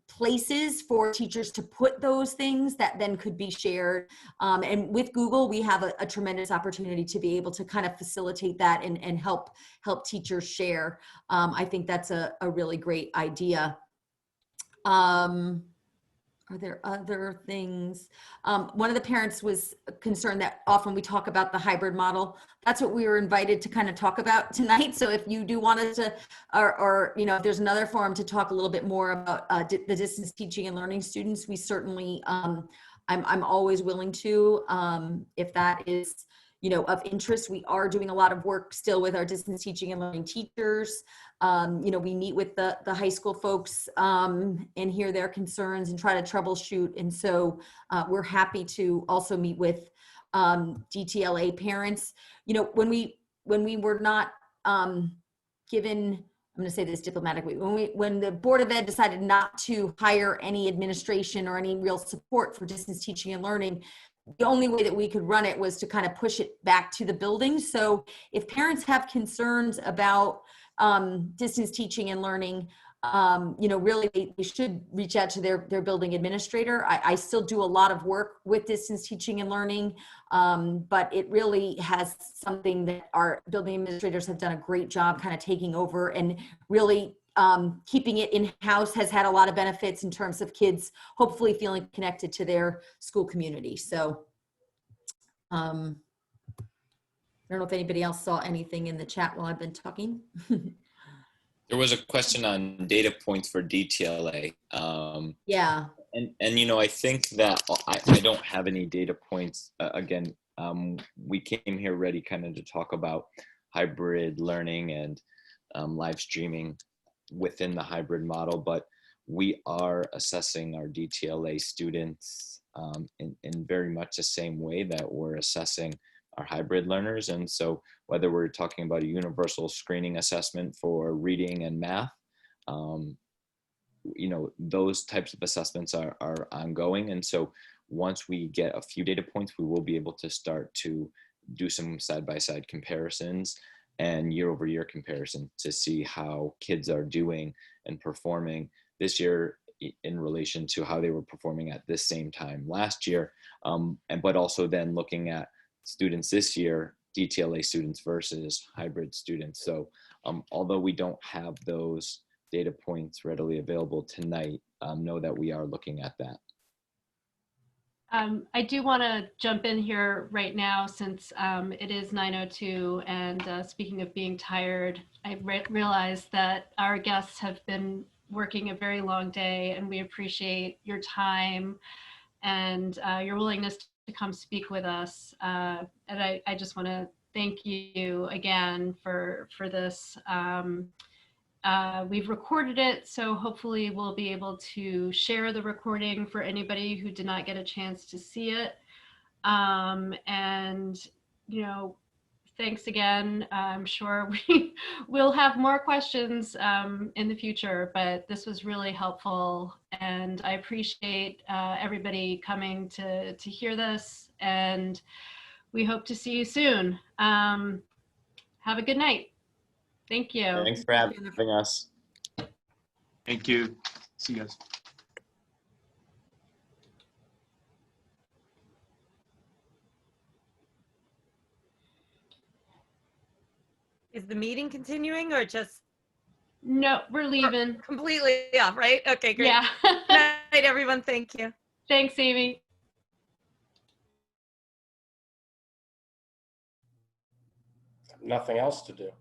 places for teachers to put those things that then could be shared. And with Google, we have a tremendous opportunity to be able to kind of facilitate that and help teachers share. I think that's a really great idea. Are there other things? One of the parents was concerned that often we talk about the hybrid model. That's what we were invited to kind of talk about tonight. So if you do want us to, or if there's another forum to talk a little bit more about the distance teaching and learning students, we certainly, I'm always willing to, if that is, of interest. We are doing a lot of work still with our distance teaching and learning teachers. We meet with the high school folks and hear their concerns and try to troubleshoot. And so we're happy to also meet with DTLA parents. When we were not given, I'm going to say this diplomatically, when the Board of Ed decided not to hire any administration or any real support for distance teaching and learning, the only way that we could run it was to kind of push it back to the building. So if parents have concerns about distance teaching and learning, really they should reach out to their building administrator. I still do a lot of work with distance teaching and learning, but it really has something that our building administrators have done a great job kind of taking over, and really keeping it in-house has had a lot of benefits in terms of kids hopefully feeling connected to their school community. So I don't know if anybody else saw anything in the chat while I've been talking. There was a question on data points for DTLA. Yeah. And I think that I don't have any data points. Again, we came here ready kind of to talk about hybrid learning and live streaming within the hybrid model, but we are assessing our DTLA students in very much the same way that we're assessing our hybrid learners. And so whether we're talking about a universal screening assessment for reading and math, those types of assessments are ongoing. And so once we get a few data points, we will be able to start to do some side-by-side comparisons and year-over-year comparison to see how kids are doing and performing this year in relation to how they were performing at this same time last year, but also then looking at students this year, DTLA students versus hybrid students. So although we don't have those data points readily available tonight, know that we are looking at that. I do want to jump in here right now since it is 9:02, and speaking of being tired, I realized that our guests have been working a very long day, and we appreciate your time and your willingness to come speak with us. And I just want to thank you again for this. We've recorded it, so hopefully we'll be able to share the recording for anybody who did not get a chance to see it. And, thanks again. I'm sure we will have more questions in the future, but this was really helpful. And I appreciate everybody coming to hear this, and we hope to see you soon. Have a good night. Thank you. Thanks for having us. Thank you. See you guys. Is the meeting continuing or just? No, we're leaving. Completely off, right? Okay, great. Yeah. Good night, everyone. Thank you. Thanks, Amy. Nothing else to do.